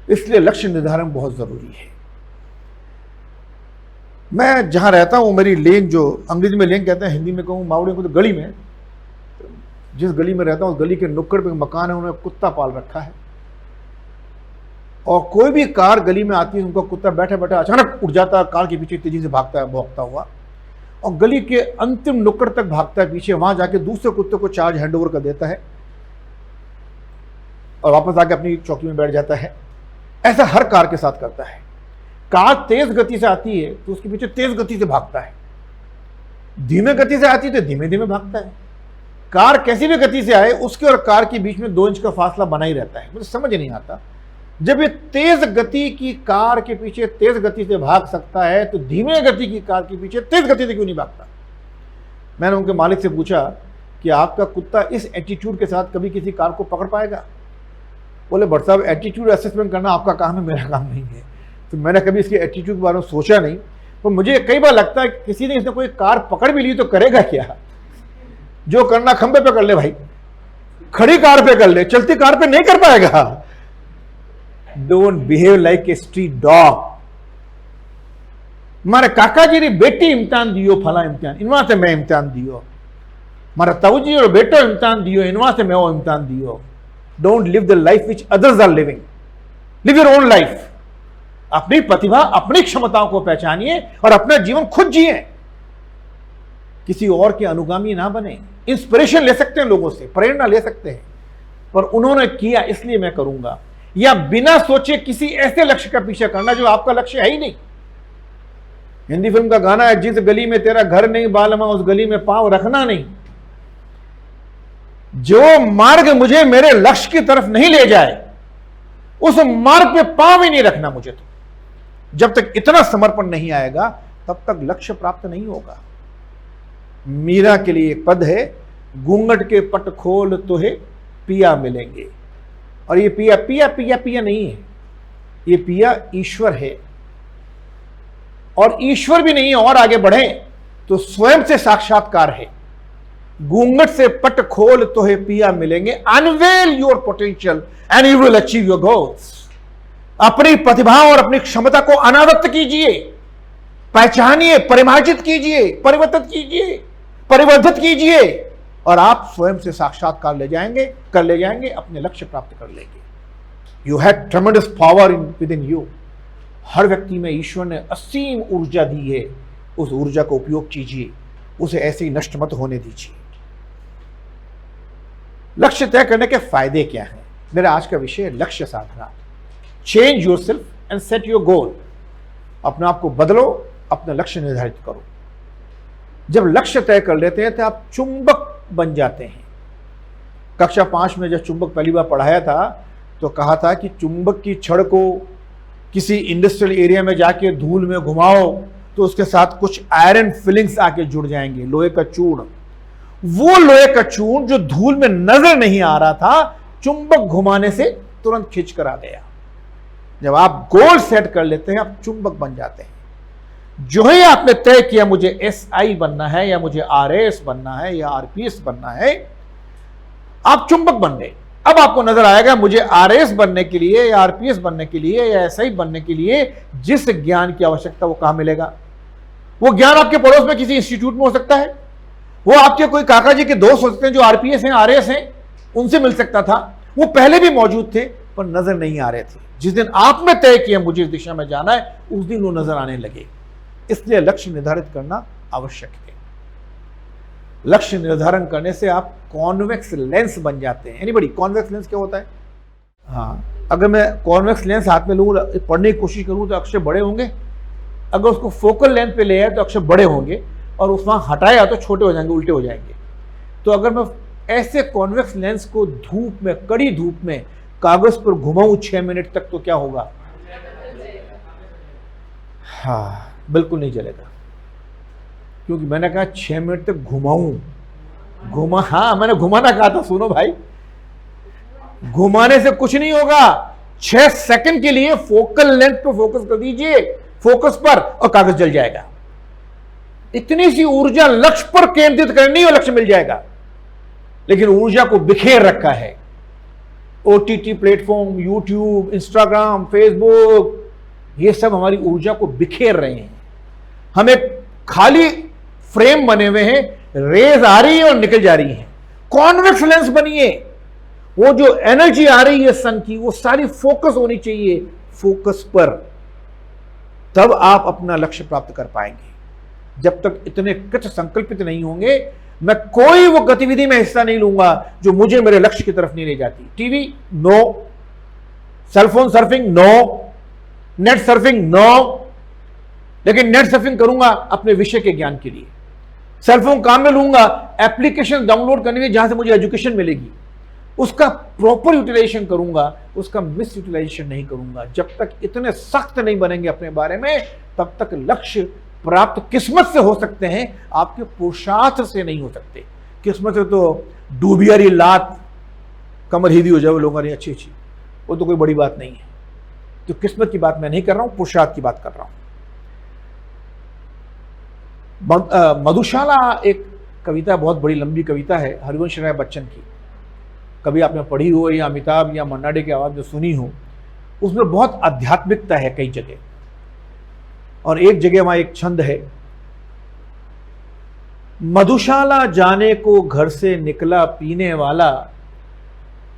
Speaker 1: इसलिए लक्ष्य निर्धारण बहुत जरूरी है। मैं जहां रहता हूं, मेरी लेन, जो अंग्रेजी में लेन कहते हैं, हिंदी में कहूं मावड़े को, तो गली में, जिस गली में रहता हूं उस गली के नुक्कड़ पे मकान है, उन्होंने कुत्ता पाल रखा है और कोई भी कार गली में आती है, उनका कुत्ता बैठे बैठे अचानक उठ जाता है, कार के पीछे तेजी से भागता है, भौंकता हुआ, और गली के अंतिम नुक्कड़ तक भागता है पीछे, वहां जाके दूसरे कुत्ते को चार्ज हैंडओवर कर देता है और वापस आके अपनी चौकी में बैठ जाता है। ऐसा हर कार के साथ करता है। कार तेज गति से आती है तो उसके पीछे तेज गति से भागता है, धीमे गति से आती है तो धीमे धीमे भागता है। कार कैसी भी गति से आए, उसके और कार के बीच में 2 इंच का फासला बना ही रहता है। मुझे समझ नहीं आता, जब ये तेज गति की कार के पीछे तेज गति से भाग सकता है तो धीमे गति की कार के पीछे तेज गति से क्यों नहीं भागता? मैंने उनके मालिक से पूछा कि आपका कुत्ता इस एटीट्यूड के साथ कभी किसी कार को पकड़ पाएगा? बोले भट्ट साहब, एटीट्यूड असेसमेंट करना आपका काम है, मेरा काम नहीं है। तो मैंने कभी इसके एटीट्यूड के बारे में सोचा नहीं, पर मुझे कई बार लगता है किसी ने इसने कोई कार पकड़ भी ली तो करेगा क्या? जो करना खंबे पे कर ले भाई, खड़ी कार पे कर ले, चलती कार पे नहीं कर पाएगा। Don't behave like a street dog. मारे काका जी री बेटी इम्तिहान दियो, फला इम्तिहान, इनवा से मैं इम्तिहान दियो, मारा ताऊजी और बेटो इम्तिहान दियो, इनवा से मैं वो इम्तिहान दियो। Don't live the life which others are living, live your own life. अपनी प्रतिभा, अपनी क्षमताओं को पहचानिए और अपना जीवन खुद जिए। किसी और के अनुगामी ना बने। इंस्पिरेशन ले सकते हैं लोगों से, प्रेरणा ले सकते हैं, पर उन्होंने किया इसलिए मैं करूंगा। या बिना सोचे किसी ऐसे लक्ष्य का पीछा करना जो आपका लक्ष्य है ही नहीं। हिंदी फिल्म का गाना है, जिस गली में तेरा घर नहीं बालमा उस गली में पांव रखना नहीं। जो मार्ग मुझे मेरे लक्ष्य की तरफ नहीं ले जाए उस मार्ग पे पांव ही नहीं रखना मुझे। तो जब तक इतना समर्पण नहीं आएगा तब तक लक्ष्य प्राप्त नहीं होगा। मीरा के लिए एक पद है, घूंघट के पट खोल तुहे पिया मिलेंगे। और ये पिया पिया पिया पिया नहीं है, ये पिया ईश्वर है। और ईश्वर भी नहीं है, और आगे बढ़े तो स्वयं से साक्षात्कार है। घूंघट से पट खोल तुहे पिया मिलेंगे। Unveil your potential and you will achieve your goals. अपनी प्रतिभा और अपनी क्षमता को अनावृत कीजिए, पहचानिए, परिमार्जित कीजिए, परिवर्तित कीजिए, परिवर्धित कीजिए, और आप स्वयं से साक्षात्कार ले जाएंगे, अपने लक्ष्य प्राप्त कर लेंगे। You have tremendous power within you. हर व्यक्ति में ईश्वर ने असीम ऊर्जा दी है, उस ऊर्जा का उपयोग कीजिए, उसे ऐसे ही नष्ट मत होने दीजिए। लक्ष्य तय करने के फायदे क्या हैं? मेरा आज का विषय है लक्ष्य साधना। Change yourself and set your goal. अपने आप को बदलो, अपना लक्ष्य निर्धारित करो। जब लक्ष्य तय कर लेते हैं तो आप चुंबक बन जाते हैं। कक्षा 5 में जब चुंबक पहली बार पढ़ाया था तो कहा था कि चुंबक की छड़ को किसी इंडस्ट्रियल एरिया में जाके धूल में घुमाओ तो उसके साथ कुछ आयरन फिलिंग्स आके जुड़ जाएंगे, लोहे का चूर्ण। वो लोहे का चूर्ण जो धूल में नजर नहीं आ रहा था, चुंबक घुमाने से तुरंत खींच कर आ गया। जब आप गोल सेट कर लेते हैं आप चुंबक बन जाते हैं। जो ही आपने तय किया मुझे SI बनना है या मुझे RAS बनना है या RPS बनना है, आप चुंबक बन गए। अब आपको नजर आएगा मुझे RAS बनने के लिए या RPS बनने के लिए या SI बनने के लिए जिस ज्ञान की आवश्यकता वो कहां मिलेगा। वो ज्ञान आपके पड़ोस में किसी इंस्टीट्यूट में हो सकता है, वो आपके कोई काका जी के दोस्त हो सकते हैं जो RPS हैं, RAS हैं, उनसे मिल सकता था। वो पहले भी मौजूद थे पर नजर नहीं आ रहे थे। जिस दिन आपने तय किया मुझे इस दिशा में जाना है, उस दिन वो नजर आने लगे। इसलिए लक्ष्य निर्धारित करना आवश्यक है। लक्ष्य निर्धारण करने से आप कॉन्वेक्स लेंस बन जाते हैं। एनीबॉडी, कॉन्वेक्स लेंस क्या होता है? हाँ, अगर मैं कॉन्वेक्स लेंस हाथ में लूँ, पढ़ने की कोशिश करूँ तो अक्षर बड़े होंगे। अगर उसको फोकल लेंथ पे ले आए तो अक्षर बड़े होंगे, और उसमें हटाया तो छोटे हो जाएंगे, उल्टे हो जाएंगे। तो अगर मैं ऐसे कॉन्वेक्स लेंस को धूप में, कड़ी धूप में कागज पर घुमाऊं 6 मिनट तक तो क्या होगा? हाँ, बिल्कुल नहीं चलेगा। क्योंकि मैंने कहा 6 मिनट तक घुमाऊं। हाँ, मैंने घुमाना कहा था, सुनो भाई, घुमाने से कुछ नहीं होगा। 6 सेकंड के लिए फोकल लेंथ पर फोकस कर दीजिए, फोकस पर, और कागज जल जाएगा। इतनी सी ऊर्जा लक्ष्य पर केंद्रित करनी और लक्ष्य मिल जाएगा। लेकिन ऊर्जा को बिखेर रखा है OTT platform, YouTube, Instagram, Facebook, ये सब हमारी ऊर्जा को बिखेर रहे हैं। हम एक खाली फ्रेम बने हुए हैं, रेज आ रही है और निकल जा रही है। कॉन्वेक्स लेंस बनिए। वो जो एनर्जी आ रही है सन की, वो सारी फोकस होनी चाहिए फोकस पर, तब आप अपना लक्ष्य प्राप्त कर पाएंगे। जब तक इतने कृत संकल्पित नहीं होंगे, मैं कोई वो गतिविधि में हिस्सा नहीं लूंगा जो मुझे मेरे लक्ष्य की तरफ नहीं ले जाती। TV no, cellphone surfing no, net surfing no. लेकिन नेट सर्फिंग करूंगा अपने विषय के ज्ञान के लिए। सेलफोन काम में लूंगा एप्लीकेशन डाउनलोड करने में जहां से मुझे एजुकेशन मिलेगी, उसका प्रॉपर यूटिलाइजेशन करूंगा, उसका मिस यूटिलाइजेशन नहीं करूंगा। जब तक इतने सख्त नहीं बनेंगे अपने बारे में, तब तक लक्ष्य प्राप्त किस्मत से हो सकते हैं, आपके पुरुषार्थ से नहीं हो सकते। किस्मत से तो डूबियारी लात कमर हिली हो जाए, लोगों ने अच्छी अच्छी, वो तो कोई बड़ी बात नहीं है। तो किस्मत की बात मैं नहीं कर रहा हूं, पुरुषार्थ की बात कर रहा हूं। मधुशाला एक कविता, बहुत बड़ी लंबी कविता है, हरिवंश राय बच्चन की। कभी आपने पढ़ी हो या अमिताभ या मन्ना डे की आवाज में सुनी हो। उसमें बहुत आध्यात्मिकता है कई जगह, और एक जगह वहां एक छंद है, मधुशाला जाने को घर से निकला पीने वाला,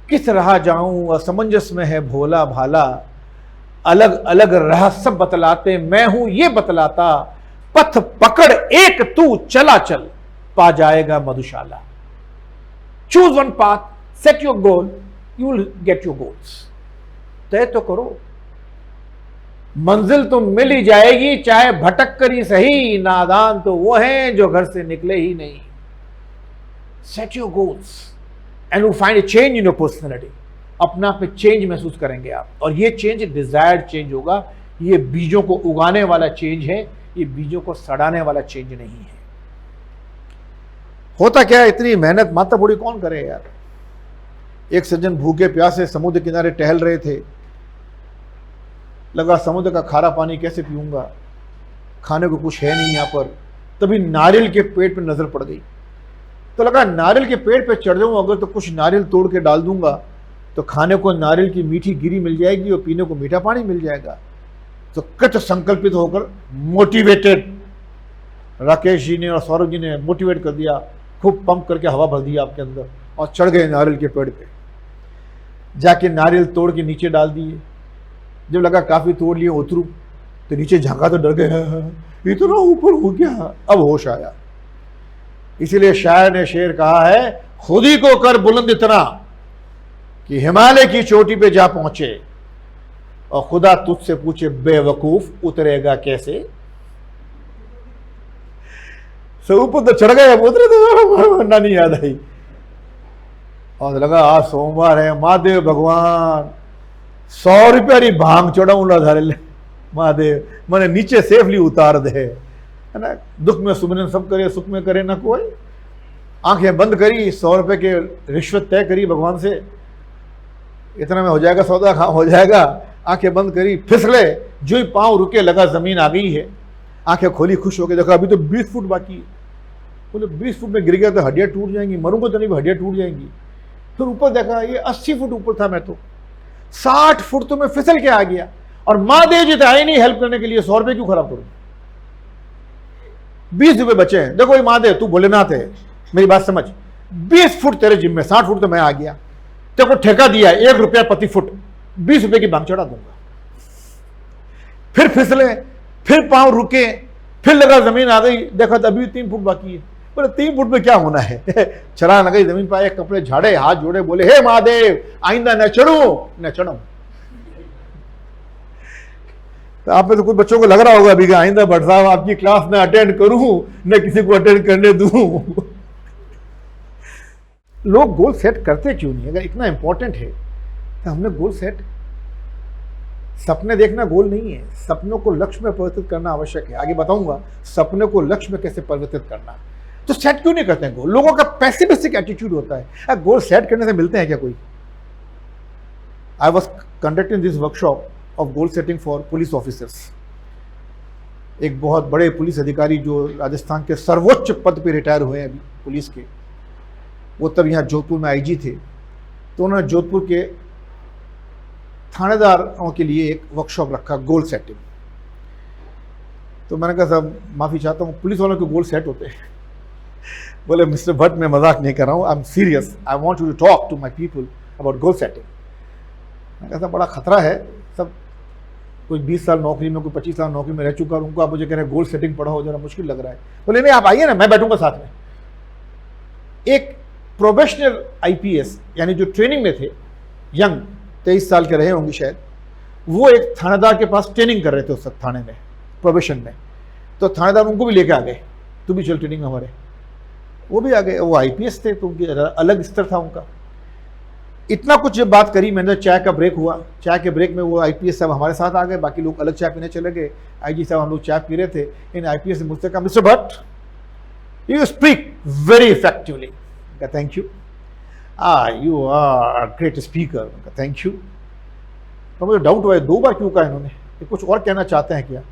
Speaker 1: किस राह जाऊं असमंजस में है भोला भाला, अलग अलग राह सब बतलाते मैं हूं ये बतलाता, पथ पकड़ एक तू चला चल। पा जाएगा Madhushala. Choose one path, set your goal, you will get your goals. तय तो करो, मंजिल तो मिल ही जाएगी, चाहे भटक कर ही सही। नादान तो वो हैं जो घर से निकले ही नहीं। Set your goals and you find A change in your personality. अपना पे चेंज महसूस करेंगे आप, और ये चेंज डिजायर्ड चेंज होगा। ये बीजों को उगाने वाला चेंज है, ये बीजों को सड़ाने वाला चेंज नहीं है। होता क्या है, इतनी मेहनत माता बूढ़ी कौन करे यार। एक सज्जन भूखे प्यासे समुद्र किनारे टहल रहे थे, लगा समुद्र का खारा पानी कैसे पीऊंगा, खाने को कुछ है नहीं यहाँ पर। तभी नारियल के पेड़ पर नजर पड़ गई, तो लगा नारियल के पेड़ पे चढ़ जाऊं अगर तो कुछ नारियल तोड़ के डाल दूंगा तो खाने को नारियल की मीठी गिरी मिल जाएगी और पीने को मीठा पानी मिल जाएगा। तो कृत संकल्पित होकर मोटिवेटेड राकेश जी ने और सौरभ जी ने मोटिवेट कर दिया, खूब पंप करके हवा भर दिया आपके अंदर और चढ़ गए नारियल के पेड़ पे। जाके नारियल तोड़ के नीचे डाल दिए। जब लगा काफी तोड़ लिए उतरू तो नीचे झांका तो डर गए, इतना ऊपर हो गया। अब होश आया। इसीलिए शायर ने शेर कहा है, खुद ही को कर बुलंद इतना कि हिमालय की चोटी पे जा पहुंचे और खुदा तुझसे पूछे बेवकूफ उतरेगा कैसे। सब ऊपर तो चढ़ गए, उतरे तो नहीं याद आई। और लगा आज सोमवार है, महादेव भगवान 100 रुपया भांग चढ़ाऊंगा धारे महादेव, मैंने नीचे सेफली उतार दे, है ना। दुख में सुमिरन सब करे, सुख में करे ना कोई। आंखें बंद करी, 100 रुपए के रिश्वत तय करी भगवान से, इतना में हो जाएगा सौदा, हो जाएगा। आंखें बंद करी, फिसले, जो ही पांव रुके लगा जमीन आ गई है। आंखें खोली, खुश होकर देखा अभी तो 20 फुट बाकी है। बोले 20 फुट में गिर गया तो हड्डियां टूट जाएंगी, मरूंगा तो नहीं, हड्डियां टूट जाएंगी। फिर ऊपर देखा ये 80 फुट ऊपर था, मैं तो 60 फुट तो मैं फिसल के आ गया। और महादेव जी तो आए नहीं हेल्प करने के लिए, 100 रुपए क्यों खराब करूं। 20 रुपए बचे हैं। देखो ये महादेव तू भोलेनाथ है, मेरी बात समझ, 20 फुट तेरे जिम में, 60 फुट तो मैं आ गया। तेरे को ठेका दिया 1 रुपया प्रति फुट, 20 रुपए की भांग चढ़ा दूंगा। फिर फिसले, फिर पांव रुके, फिर लगा जमीन आ गई, देखा तो अभी 3 फुट बाकी है। बोले 3 फुट में क्या होना है। छलांग लगाई जमीन पर, एक कपड़े झाड़े, हाथ जोड़े, बोले हे महादेव आइंदा न चढ़ू न चढ़ू। तो आप में तो कुछ बच्चों को लग रहा होगा अभी कि आइंदा भट्ट साहब आपकी क्लास में अटेंड करूं न किसी को अटेंड करने दूं। लोग गोल सेट करते क्यों नहीं? अगर इतना इंपॉर्टेंट है तो हमने गोल सेट, सपने देखना गोल नहीं है, सपनों को लक्ष्य में परिवर्तित करना आवश्यक है। आगे बताऊंगा सपने को लक्ष्य में कैसे परिवर्तित करना। तो सेट क्यों नहीं करते हैं गोल? लोगों का पैसिमिस्टिक एटीट्यूड होता है। गोल सेट करने से मिलते हैं क्या कोई? I was conducting this workshop of goal setting for police officers. एक बहुत बड़े पुलिस अधिकारी जो राजस्थान के सर्वोच्च पद पे रिटायर हुए हैं अभी पुलिस के, वो तब यहाँ जोधपुर में आईजी थे। तो उन्होंने जोधपुर के थानेदारों के लिए एक वर्कशॉप रखा, गोल सेटिंग। तो मैंने कहा साहब माफ़ी चाहता हूँ, पुलिस वालों के गोल सेट होते हैं। बोले मिस्टर भट्ट मैं मजाक नहीं कर रहा हूँ, I am serious, I want you to talk to my people about goal setting. मैंने कहा बड़ा खतरा है, सब कोई 20 साल नौकरी में, कोई 25 साल नौकरी में रह चुका है, उनको आप मुझे कह रहे हैं गोल सेटिंग पढ़ाओ, जरा मुश्किल लग रहा है। बोले नहीं आप आइए ना, मैं बैठूंगा साथ में। एक प्रोबेशनल आईपीएस यानी जो ट्रेनिंग में थे, यंग 23 साल के रहे होंगे शायद, वो एक थानेदार के पास ट्रेनिंग कर रहे थे उस वक्त थाने में, प्रोबेशन में। तो थानेदार उनको भी लेके आ गए, तू भी चल ट्रेनिंग में हमारे। वो भी आ गए, वो आईपीएस थे तो उनकी अलग स्तर था उनका। इतना कुछ जब बात करी मैंने, चाय का ब्रेक हुआ, चाय के ब्रेक में वो आईपीएस साहब हमारे साथ आ गए, बाकी लोग अलग चाय पीने चले गए। आईजी साहब हम लोग चाय पी रहे थे, इन आईपीएस ने मुझसे कहा mister Bhatt you speak very effectively. Thank you, you are great speaker. Thank you. तो मुझे डाउट हुआ 2 बार क्यों कहा इन्होंने, ये कुछ और कहना चाहते हैं क्या?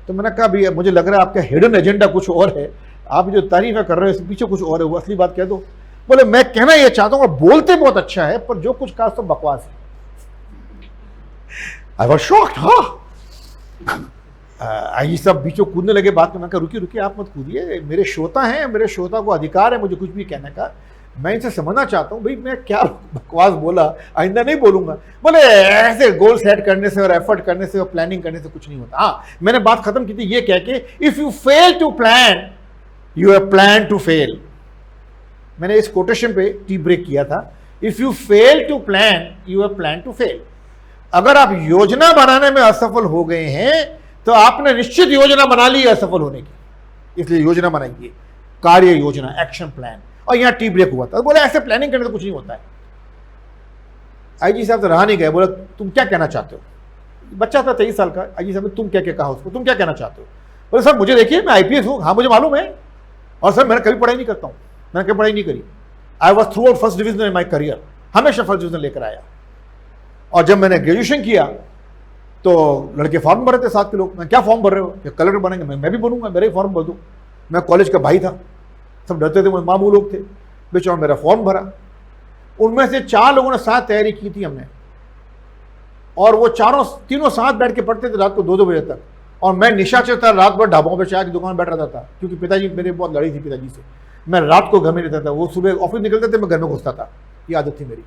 Speaker 1: तो मैंने कहा भैया मुझे लग रहा है आपका हिडन एजेंडा कुछ और है, आप जो तारीफें कर रहे हो इसके पीछे कुछ और है, वो असली बात कह दो। बोले मैं कहना ये चाहता हूँ बोलते बहुत अच्छा है पर जो कुछ कहा सब बकवास है। I was shocked. हाँ आई सब बीचों कूदने लगे बात में। मैं कहा रुकिए रुकिए आप मत कूदिए, मेरे श्रोता हैं, मेरे श्रोता को अधिकार है मुझे कुछ भी कहने का। मैं इनसे समझना चाहता हूँ भाई मैं क्या बकवास बोला, आइंदा नहीं बोलूंगा। बोले ऐसे गोल सेट करने से और एफर्ट करने से और प्लानिंग करने से कुछ नहीं होता। हाँ मैंने बात खत्म की थी ये कह के, if you fail to plan you have plan to fail. मैंने इस कोटेशन पे टी ब्रेक किया था, if you fail to plan you have plan to fail. अगर आप योजना बनाने में असफल हो गए हैं तो आपने निश्चित योजना बना ली है असफल होने की, इसलिए योजना बनाइए, कार्य योजना, एक्शन प्लान। और यहां टी ब्रेक हुआ था, बोले ऐसे प्लानिंग करने तो कुछ नहीं होता है। आईजी साहब तो रहा नहीं गए, बोला तुम क्या कहना चाहते हो? बच्चा था 23 साल का। आईजी साहब ने तुम क्या क्या कहा उसको, तुम क्या कहना चाहते हो? बोले सर मुझे देखिए मैं आईपीएस हूं, हाँ मुझे मालूम है, और सर मैंने कभी पढ़ाई नहीं करता हूं, मैंने कभी पढ़ाई नहीं करी। I was through out first division in my career, हमेशा फर्स्ट डिवीजन लेकर आया। और जब मैंने ग्रेजुएशन किया तो लड़के फॉर्म भर रहे थे, 7 के लोग, मैं क्या फॉर्म भर रहे हो, कलेक्टर बनेंगे, मैं भी बनूंगा, मेरा ही फॉर्म भर दूँ। मैं कॉलेज का भाई था, सब डरते थे, मामू लोग थे, बेचारा मेरा फॉर्म भरा। उनमें से 4 लोगों ने साथ तैयारी की थी हमने, और वो तीनों साथ बैठ के पढ़ते थे रात को 2-2 बजे तक। और मैं निशाचर था, रात भर ढाबों पे चाय की दुकान बैठ रहता था, क्योंकि पिताजी मेरे बहुत लड़ी थी पिताजी से। मैं रात को घर में रहता था, वो सुबह ऑफिस निकलते थे, मैं घर में घुसता था, ये आदत थी मेरी।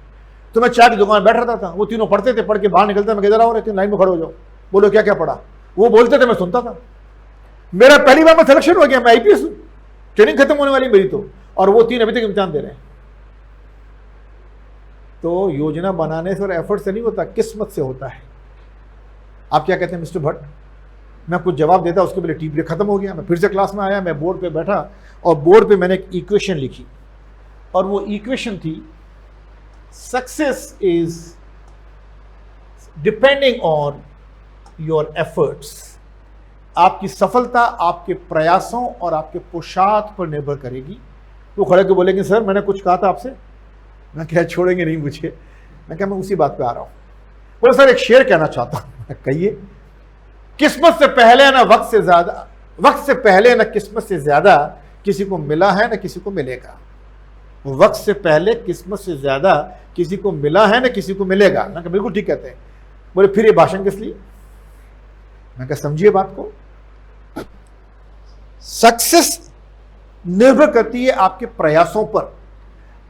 Speaker 1: तो मैं चाय की दुकान बैठ रहता था, वो तीनों पढ़ते थे, पढ़ के बाहर निकलते, मैं किधर आओ रहते लाइन में खड़े हो जाओ, बोलो क्या क्या पढ़ा, वो बोलते थे, मैं सुनता था। मेरा पहली बार में सिलेक्शन हो गया, मैं आईपीएस हूं, ट्रेनिंग खत्म होने वाली मेरी तो, और वो 3 अभी तक इम्तिहान दे रहे हैं। तो योजना बनाने से और एफर्ट से नहीं होता, किस्मत से होता है। आप क्या कहते हैं मिस्टर भट्ट? मैं कुछ जवाब देता, उसके पहले टी ब्रेक खत्म हो गया। मैं फिर से क्लास में आया, मैं बोर्ड पे बैठा, और बोर्ड पे मैंने एक इक्वेशन लिखी, और वो इक्वेशन थी success is depending on your efforts. आपकी सफलता आपके प्रयासों और आपके पुरुषार्थ पर निर्भर करेगी। वो खड़े के बोलेंगे सर मैंने कुछ कहा था आपसे, मैं क्या छोड़ेंगे नहीं मुझे, मैं क्या मैं उसी बात पे आ रहा हूं। बोले सर एक शेर कहना चाहता हूं। कहिए। किस्मत से पहले ना वक्त से ज्यादा, वक्त से पहले ना किस्मत से ज्यादा किसी को मिला है ना किसी को मिलेगा। वक्त से पहले किस्मत से ज्यादा किसी को मिला है ना किसी को मिलेगा। मैं कहा बिल्कुल ठीक कहते हैं। बोले फिर ये भाषण किस लिए? मैं कहा समझिए बात को। सक्सेस निर्भर करती है आपके प्रयासों पर।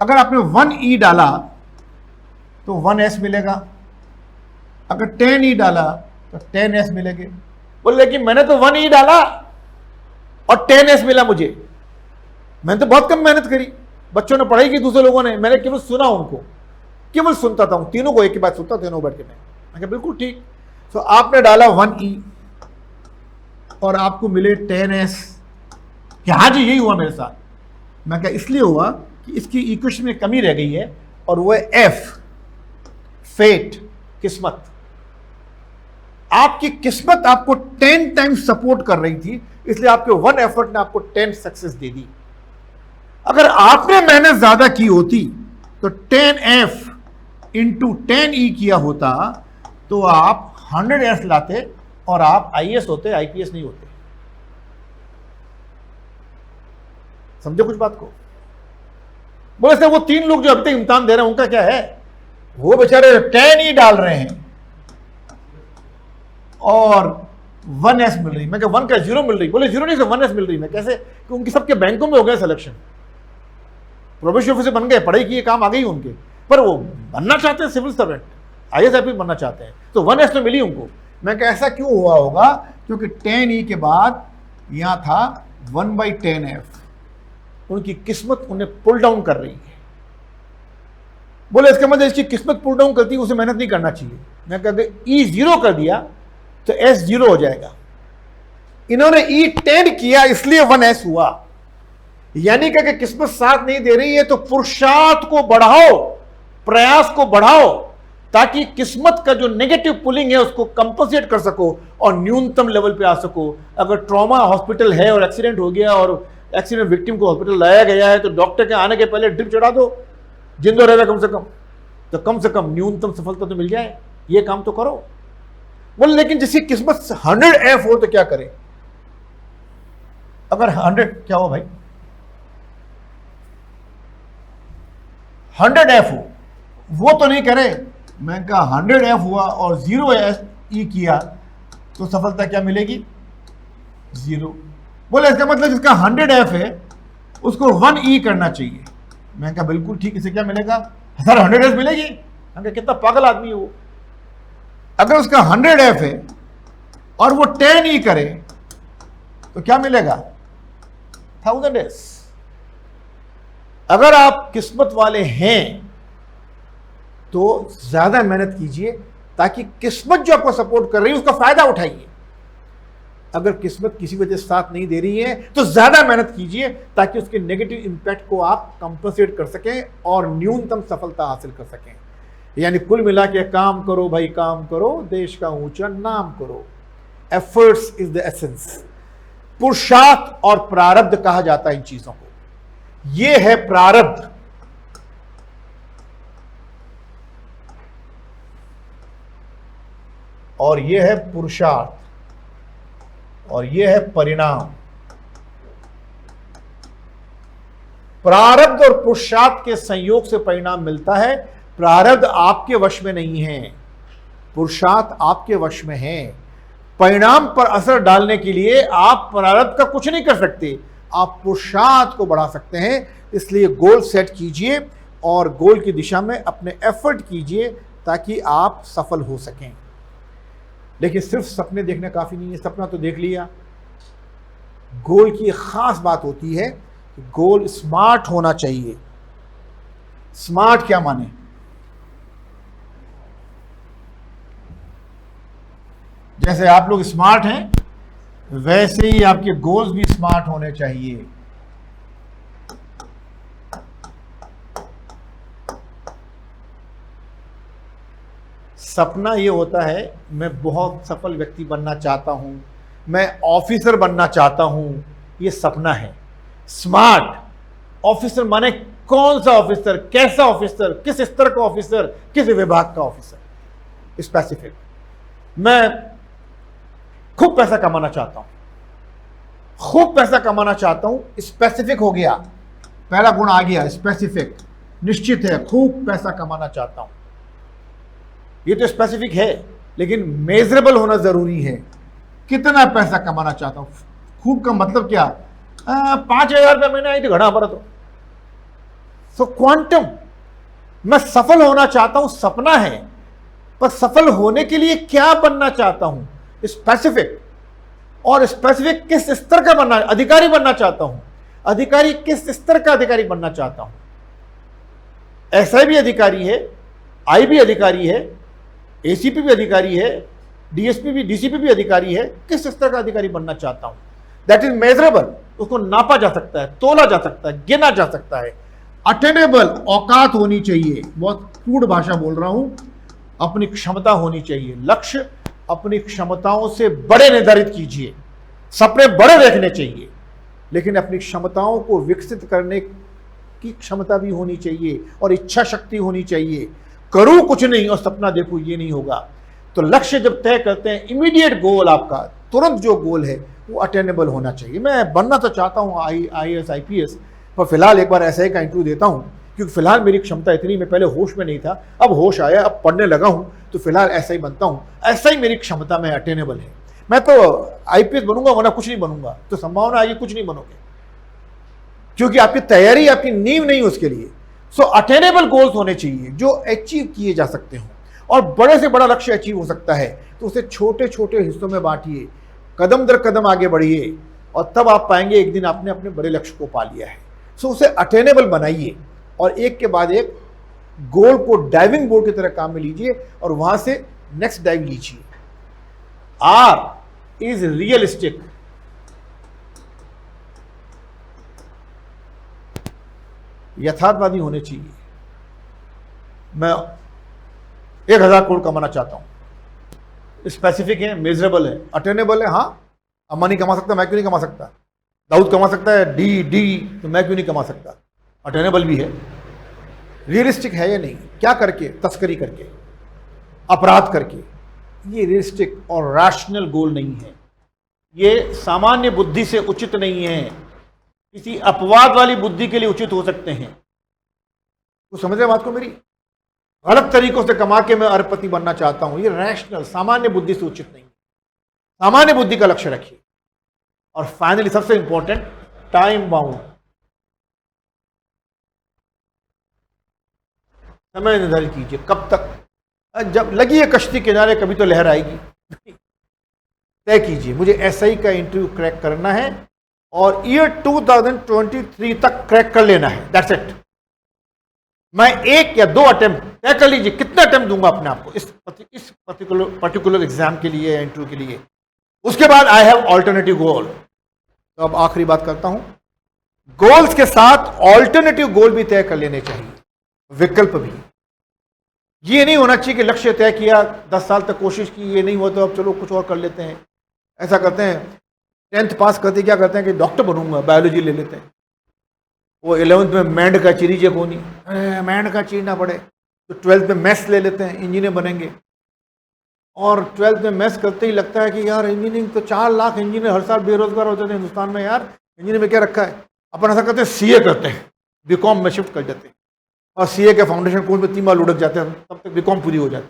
Speaker 1: अगर आपने 1E डाला तो 1S मिलेगा, अगर 10E डाला तो 10S मिलेंगे। बोले लेकिन मैंने तो 1E डाला और 10S मिला मुझे, मैंने तो बहुत कम मेहनत करी। बच्चों ने पढ़ाई की, दूसरे लोगों ने, मैंने केवल सुना, उनको केवल सुनता था, तीनों को एक ही बात सुनता, तीनों बैठ के। मैं कहा बिल्कुल ठीक। तो आपने डाला 1E और आपको मिले 10S। हाँ जी यही हुआ मेरे साथ। मैं कहा इसलिए हुआ कि इसकी इक्वेशन में कमी रह गई है, और वो है F, फेट, किस्मत। आपकी किस्मत आपको 10 टाइम्स सपोर्ट कर रही थी, इसलिए आपके 1 एफर्ट ने आपको 10 सक्सेस दे दी। अगर आपने मेहनत ज्यादा की होती तो 10F इंटू 10E किया होता तो आप 100S लाते और आप IAS होते, IPS नहीं होते। समझे कुछ बात को? बोले सर वो 3 लोग जो अभी तक इम्तिहान दे रहे हैं उनका क्या है? वो बेचारे 10E डाल रहे हैं और 1S मिल रही। मैं क्या 1 का 0 मिल रही? बोले 0 नहीं, 1S मिल रही। मैं कैसे? कि उनकी सबके बैंकों में हो गया सिलेक्शन, प्रोबेशनरी ऑफिसर बन गए, पढ़ाई की, काम आ गई उनके, पर वो बनना चाहते हैं सिविल सर्वेंट, IAS IPS बनना चाहते हैं, तो 1S तो मिली उनको। मैं क्या ऐसा क्यों हुआ होगा? क्योंकि 10E के बाद यहां था 1/10F। उनकी किस्मत उन्हें पुल डाउन कर रही है। बोले इसका मतलब इसकी किस्मत पुल डाउन करती है, उसे मेहनत नहीं करना चाहिए। मैं कहते E 0 कर दिया तो S 0 हो जाएगा। इन्होंने E 10 किया इसलिए 1S हुआ। यानी कि किस्मत साथ नहीं दे रही है तो पुरुषार्थ को बढ़ाओ, प्रयास को बढ़ाओ, ताकि किस्मत का जो नेगेटिव पुलिंग है उसको कंपनसेट कर सको और न्यूनतम लेवल पे आ सको। अगर ट्रॉमा हॉस्पिटल है और एक्सीडेंट हो गया और एक्सीडेंट विक्टिम को हॉस्पिटल लाया गया है तो डॉक्टर के आने के पहले ड्रिप चढ़ा दो, जिंदा रहेगा कम से कम न्यूनतम सफलता तो मिल जाए। ये काम तो करो। बोले लेकिन जिसकी किस्मत 100F हो तो क्या करे? अगर 100 क्या हो भाई? 100F हो वो तो नहीं करे। मैं कहा 100F हुआ और 0E किया तो सफलता क्या मिलेगी? 0। बोले इसका मतलब जिसका 100F है उसको 1E करना चाहिए। मैं कहा बिल्कुल ठीक, इसे क्या मिलेगा? सर 100F मिलेगी। मैं कहा कितना पागल आदमी है वो। अगर उसका 100F है और वो 10E करे तो क्या मिलेगा? 1000S। अगर आप किस्मत वाले हैं तो ज्यादा मेहनत कीजिए ताकि किस्मत जो आपको सपोर्ट कर रही है उसका फायदा उठाइए। अगर किस्मत किसी वजह से साथ नहीं दे रही है तो ज्यादा मेहनत कीजिए ताकि उसके नेगेटिव इंपैक्ट को आप कंपनसेट कर सकें और न्यूनतम सफलता हासिल कर सकें। यानी कुल मिला के काम करो भाई, काम करो, देश का ऊंचा नाम करो। Efforts is the essence. पुरुषार्थ और प्रारब्ध कहा जाता है इन चीजों को। यह है प्रारब्ध और यह है पुरुषार्थ और यह है परिणाम। प्रारब्ध और पुरुषार्थ के संयोग से परिणाम मिलता है। प्रारब्ध आपके वश में नहीं है, पुरुषार्थ आपके वश में है। परिणाम पर असर डालने के लिए आप प्रारब्ध का कुछ नहीं कर सकते, आप पुरुषार्थ को बढ़ा सकते हैं। इसलिए गोल सेट कीजिए और गोल की दिशा में अपने एफर्ट कीजिए ताकि आप सफल हो सकें। लेकिन सिर्फ सपने देखना काफी नहीं है। सपना तो देख लिया, गोल की एक खास बात होती है कि गोल स्मार्ट होना चाहिए। स्मार्ट क्या माने? जैसे आप लोग स्मार्ट हैं वैसे ही आपके गोल्स भी स्मार्ट होने चाहिए। सपना ये होता है मैं बहुत सफल व्यक्ति बनना चाहता हूं, मैं ऑफिसर बनना चाहता हूं, ये सपना है। स्मार्ट ऑफिसर माने कौन सा ऑफिसर, कैसा ऑफिसर, किस स्तर का ऑफिसर, किस विभाग का ऑफिसर। स्पेसिफिक, मैं खूब पैसा कमाना चाहता हूं, खूब पैसा कमाना चाहता हूं। स्पेसिफिक हो गया, पहला गुण आ गया स्पेसिफिक। निश्चित है खूब पैसा कमाना चाहता हूं, ये तो स्पेसिफिक है, लेकिन मेजरेबल होना जरूरी है। कितना पैसा कमाना चाहता हूं, खूब का मतलब क्या? 5,000 रुपये महीना आई थी घड़ा पर तो। सो क्वांटम, मैं सफल होना चाहता हूं, सपना है, पर सफल होने के लिए क्या बनना चाहता हूं? स्पेसिफिक। और स्पेसिफिक किस स्तर का बनना? अधिकारी बनना चाहता हूं। अधिकारी किस स्तर का अधिकारी बनना चाहता हूं? एसआई भी अधिकारी है, आई भी अधिकारी है, एसीपी भी अधिकारी है, डीएसपी भी, डीसीपी भी अधिकारी है। किस स्तर का अधिकारी बनना चाहता हूं? दैट इज मेजरेबल, उसको नापा जा सकता है, तोला जा सकता है, गिना जा सकता है। अटेनेबल, औकात होनी चाहिए, बहुत क्रूड भाषा बोल रहा हूं, अपनी क्षमता होनी चाहिए। लक्ष्य अपनी क्षमताओं से बड़े निर्धारित कीजिए, सपने बड़े देखने चाहिए, लेकिन अपनी क्षमताओं को विकसित करने की क्षमता भी होनी चाहिए और इच्छा शक्ति होनी चाहिए। करूं कुछ नहीं और सपना देखूं, ये नहीं होगा। तो लक्ष्य जब तय करते हैं, इमीडिएट गोल आपका, तुरंत जो गोल है वो अटेनेबल होना चाहिए। मैं बनना तो चाहता हूं IAS IPS, पर फिलहाल एक बार एसआई का इंटरव्यू देता हूं, क्योंकि फिलहाल मेरी क्षमता इतनी, मैं पहले होश में नहीं था, अब होश आया, अब पढ़ने लगा हूं, तो फिलहाल एसआई बनता हूं। ऐसा ही मेरी क्षमता में अटेनेबल है। मैं तो IPS बनूंगा वरना कुछ नहीं बनूंगा, तो संभावना है कुछ नहीं बनोगे, क्योंकि आपकी तैयारी, आपकी नींव नहीं उसके लिए। सो अटेनेबल गोल्स होने चाहिए जो अचीव किए जा सकते हो, और बड़े से बड़ा लक्ष्य अचीव हो सकता है तो उसे छोटे छोटे हिस्सों में बांटिए, कदम दर कदम आगे बढ़िए, और तब आप पाएंगे एक दिन आपने अपने बड़े लक्ष्य को पा लिया है। सो उसे अटेनेबल बनाइए और एक के बाद एक गोल को डाइविंग बोर्ड की तरह काम में लीजिए और वहां से नेक्स्ट डाइव लीजिए। R is realistic. यथार्थवादी होने चाहिए। मैं 1,000 करोड़ कमाना चाहता हूं, स्पेसिफिक है, मेजरेबल है, अटेनेबल है। हाँ, अंबानी कमा सकता, मैं क्यों नहीं कमा सकता? दाऊद कमा सकता है, डी, तो मैं क्यों नहीं कमा सकता? अटेनेबल भी है। रियलिस्टिक है या नहीं? क्या करके? तस्करी करके, अपराध करके। ये रियलिस्टिक और रैशनल गोल नहीं है, ये सामान्य बुद्धि से उचित नहीं है, किसी अपवाद वाली बुद्धि के लिए उचित हो सकते हैं। तो समझ रहे बात को मेरी? गलत तरीकों से कमा के मैं अरबपति बनना चाहता हूं, ये रैशनल, सामान्य बुद्धि से उचित नहीं। सामान्य बुद्धि का लक्ष्य रखिए। और फाइनली सबसे इंपॉर्टेंट, टाइम बाउंड, समय निर्धारित कीजिए। कब तक? जब लगी है कश्ती किनारे, कभी तो लहर आएगी। तय कीजिए, मुझे एसआई का इंटरव्यू क्रैक करना है, और ईयर 2023 तक क्रैक कर लेना है, दैट्स इट। मैं 1 या 2 अटेम्प्ट तय कर लीजिए, कितना अटेम्प्ट दूंगा अपने आप को इस पर्टिकुलर एग्जाम के लिए, इंटरव्यू के लिए। उसके बाद आई हैव ऑल्टरनेटिव गोल। तो अब आखिरी बात करता हूं, गोल्स के साथ ऑल्टरनेटिव गोल भी तय कर लेने चाहिए, विकल्प भी। ये नहीं होना चाहिए कि लक्ष्य तय किया, 10 साल तक कोशिश की, ये नहीं हुआ तो अब चलो कुछ और कर लेते हैं। ऐसा करते हैं, 10th पास करते क्या करते हैं कि डॉक्टर बनूंगा, बायोलॉजी ले लेते हैं। वो 11th में मेंढ का चिरीजे कोनी, अरे मेंढ का चीरना पड़े, तो 12th में मैथ्स ले लेते हैं, इंजीनियर बनेंगे। और 12th में मैथ्स करते ही लगता है कि यार इंजीनियरिंग तो 4 लाख इंजीनियर हर साल बेरोजगार होते थे हिंदुस्तान में, यार इंजीनियर में क्या रखा है। अपन ऐसा करते हैं, सीए करते हैं, बीकॉम में शिफ्ट कर देते हैं, और सीए के फाउंडेशन कोर्स में 3 बार लुढ़क जाते हैं, तब तक बीकॉम पूरी हो जाती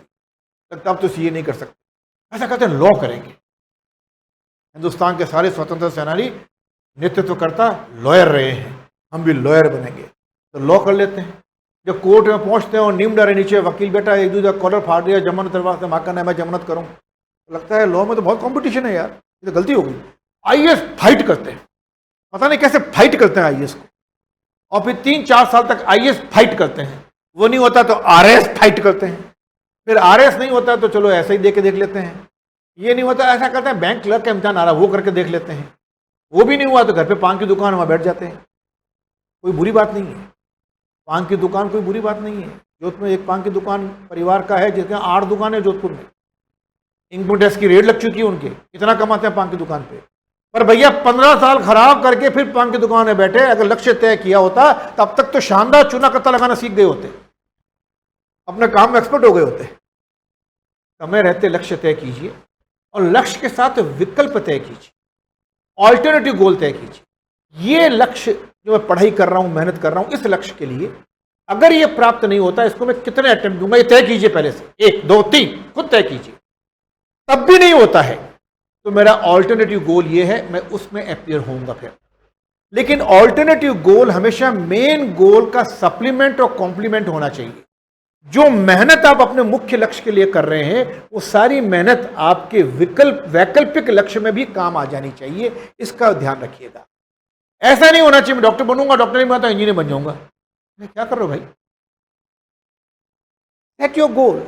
Speaker 1: है, तब तो सीए नहीं कर सकते। ऐसा करते हैं, लॉ करेंगे। हिंदुस्तान के सारे स्वतंत्रता सेनानी नेतृत्व करता लॉयर रहे हैं, हम भी लॉयर बनेंगे, तो लॉ कर लेते हैं। जब कोर्ट में पहुंचते हैं और नीम डारे नीचे वकील बैठा एक दूसरे का कॉलर फाड़ दिया, जमानत दरवाजे से माँ मैं जमानत करूँ, तो लगता है लॉ में तो बहुत कंपटीशन है यार, ये तो गलती हो गई। आईएएस फाइट करते हैं, पता नहीं कैसे फाइट करते हैं आईएएस को, और फिर 3-4 साल तक आईएएस फाइट करते हैं। वो नहीं होता तो आरएएस फाइट करते हैं, फिर आरएएस नहीं होता तो चलो ऐसे ही देख लेते हैं। ये नहीं होता, ऐसा करते हैं, बैंक क्लर्क का इम्तिहान आ रहा वो करके देख लेते हैं। वो भी नहीं हुआ तो घर पे पान की दुकान वहाँ बैठ जाते हैं। कोई बुरी बात नहीं है, पान की दुकान कोई बुरी बात नहीं है। जोधपुर में एक पान की दुकान परिवार का है जिसके 8 दुकान है जोधपुर में। इनकम टैक्स की रेड लग चुकी है उनके, इतना कमाते हैं पान की दुकान पे। पर भैया 15 साल खराब करके फिर पान की दुकान में बैठे, अगर लक्ष्य तय किया होता तब तक तो शानदार चूना कत्ता लगाना सीख गए होते, अपने काम में एक्सपर्ट हो गए होते। समय रहते लक्ष्य तय कीजिए और लक्ष्य के साथ विकल्प तय कीजिए, ऑल्टरनेटिव गोल तय कीजिए। ये लक्ष्य जो मैं पढ़ाई कर रहा हूं, मेहनत कर रहा हूं, इस लक्ष्य के लिए अगर ये प्राप्त नहीं होता, इसको मैं कितने अटेम्प्ट दूंगा, ये तय कीजिए पहले से। 1, 2, 3 खुद तय कीजिए। तब भी नहीं होता है तो मेरा ऑल्टरनेटिव गोल ये है, मैं उसमें अपियर होऊंगा फिर। लेकिन ऑल्टरनेटिव गोल हमेशा मेन गोल का सप्लीमेंट और कॉम्प्लीमेंट होना चाहिए। जो मेहनत आप अपने मुख्य लक्ष्य के लिए कर रहे हैं, वो सारी मेहनत आपके वैकल्पिक लक्ष्य में भी काम आ जानी चाहिए, इसका ध्यान रखिएगा। ऐसा नहीं होना चाहिए मैं डॉक्टर बनूंगा, डॉक्टर नहीं बनता इंजीनियर बन जाऊंगा। मैं क्या कर रहा हूं भाई? सेट योर गोल,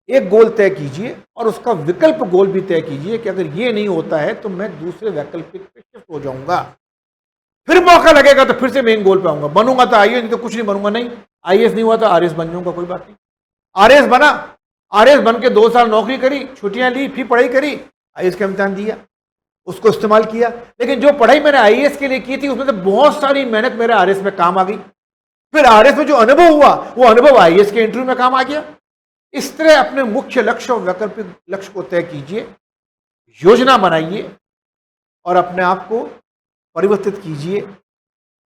Speaker 1: एक गोल तय कीजिए और उसका विकल्प गोल भी तय कीजिए कि अगर ये नहीं होता है तो मैं दूसरे वैकल्पिक पे शिफ्ट हो जाऊंगा। फिर मौका लगेगा तो फिर से मेन गोल पे आऊंगा। बनूंगा तो आईएएस, नहीं तो कुछ नहीं बनूंगा। नहीं, आईएएस नहीं हुआ तो आरएएस बन जाऊंगा, कोई बात नहीं। आरएएस बना, आरएएस बन के 2 साल नौकरी करी, छुट्टियां ली, फिर पढ़ाई करी, आईएएस का इम्तिहान दिया, उसको इस्तेमाल किया। लेकिन जो पढ़ाई मैंने आईएएस के लिए की थी उसमें से बहुत सारी मेहनत मेरे आरएएस में काम आ गई। फिर आरएएस में जो अनुभव हुआ वो अनुभव आईएएस के इंटरव्यू में काम आ गया। इस तरह अपने मुख्य लक्ष्य और वैकल्पिक लक्ष्य को तय कीजिए, योजना बनाइए और अपने आप को परिवर्तित कीजिए।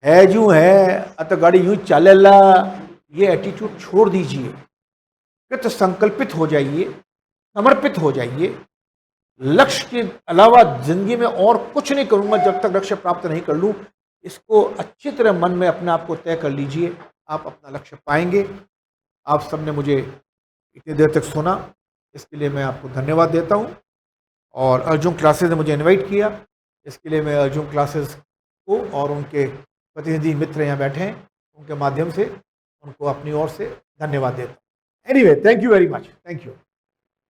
Speaker 1: है जू है अत गाड़ी यूं चलेला, ये एटीट्यूड छोड़ दीजिए। कृत संकल्पित हो जाइए, समर्पित हो जाइए। लक्ष्य के अलावा जिंदगी में और कुछ नहीं करूंगा जब तक लक्ष्य प्राप्त नहीं कर लूं, इसको अच्छी तरह मन में अपने आप को तय कर लीजिए। आप अपना लक्ष्य पाएंगे। आप सबने मुझे इतनी देर तक सुना, इसके लिए मैं आपको धन्यवाद देता हूं। और अर्जुन क्लासेस ने मुझे इनवाइट किया, इसके लिए मैं अर्जुन क्लासेस को और उनके प्रतिनिधि मित्र यहाँ बैठे हैं, उनके माध्यम से उनको अपनी ओर से धन्यवाद देता हूँ। Anyway, thank you very much, thank you.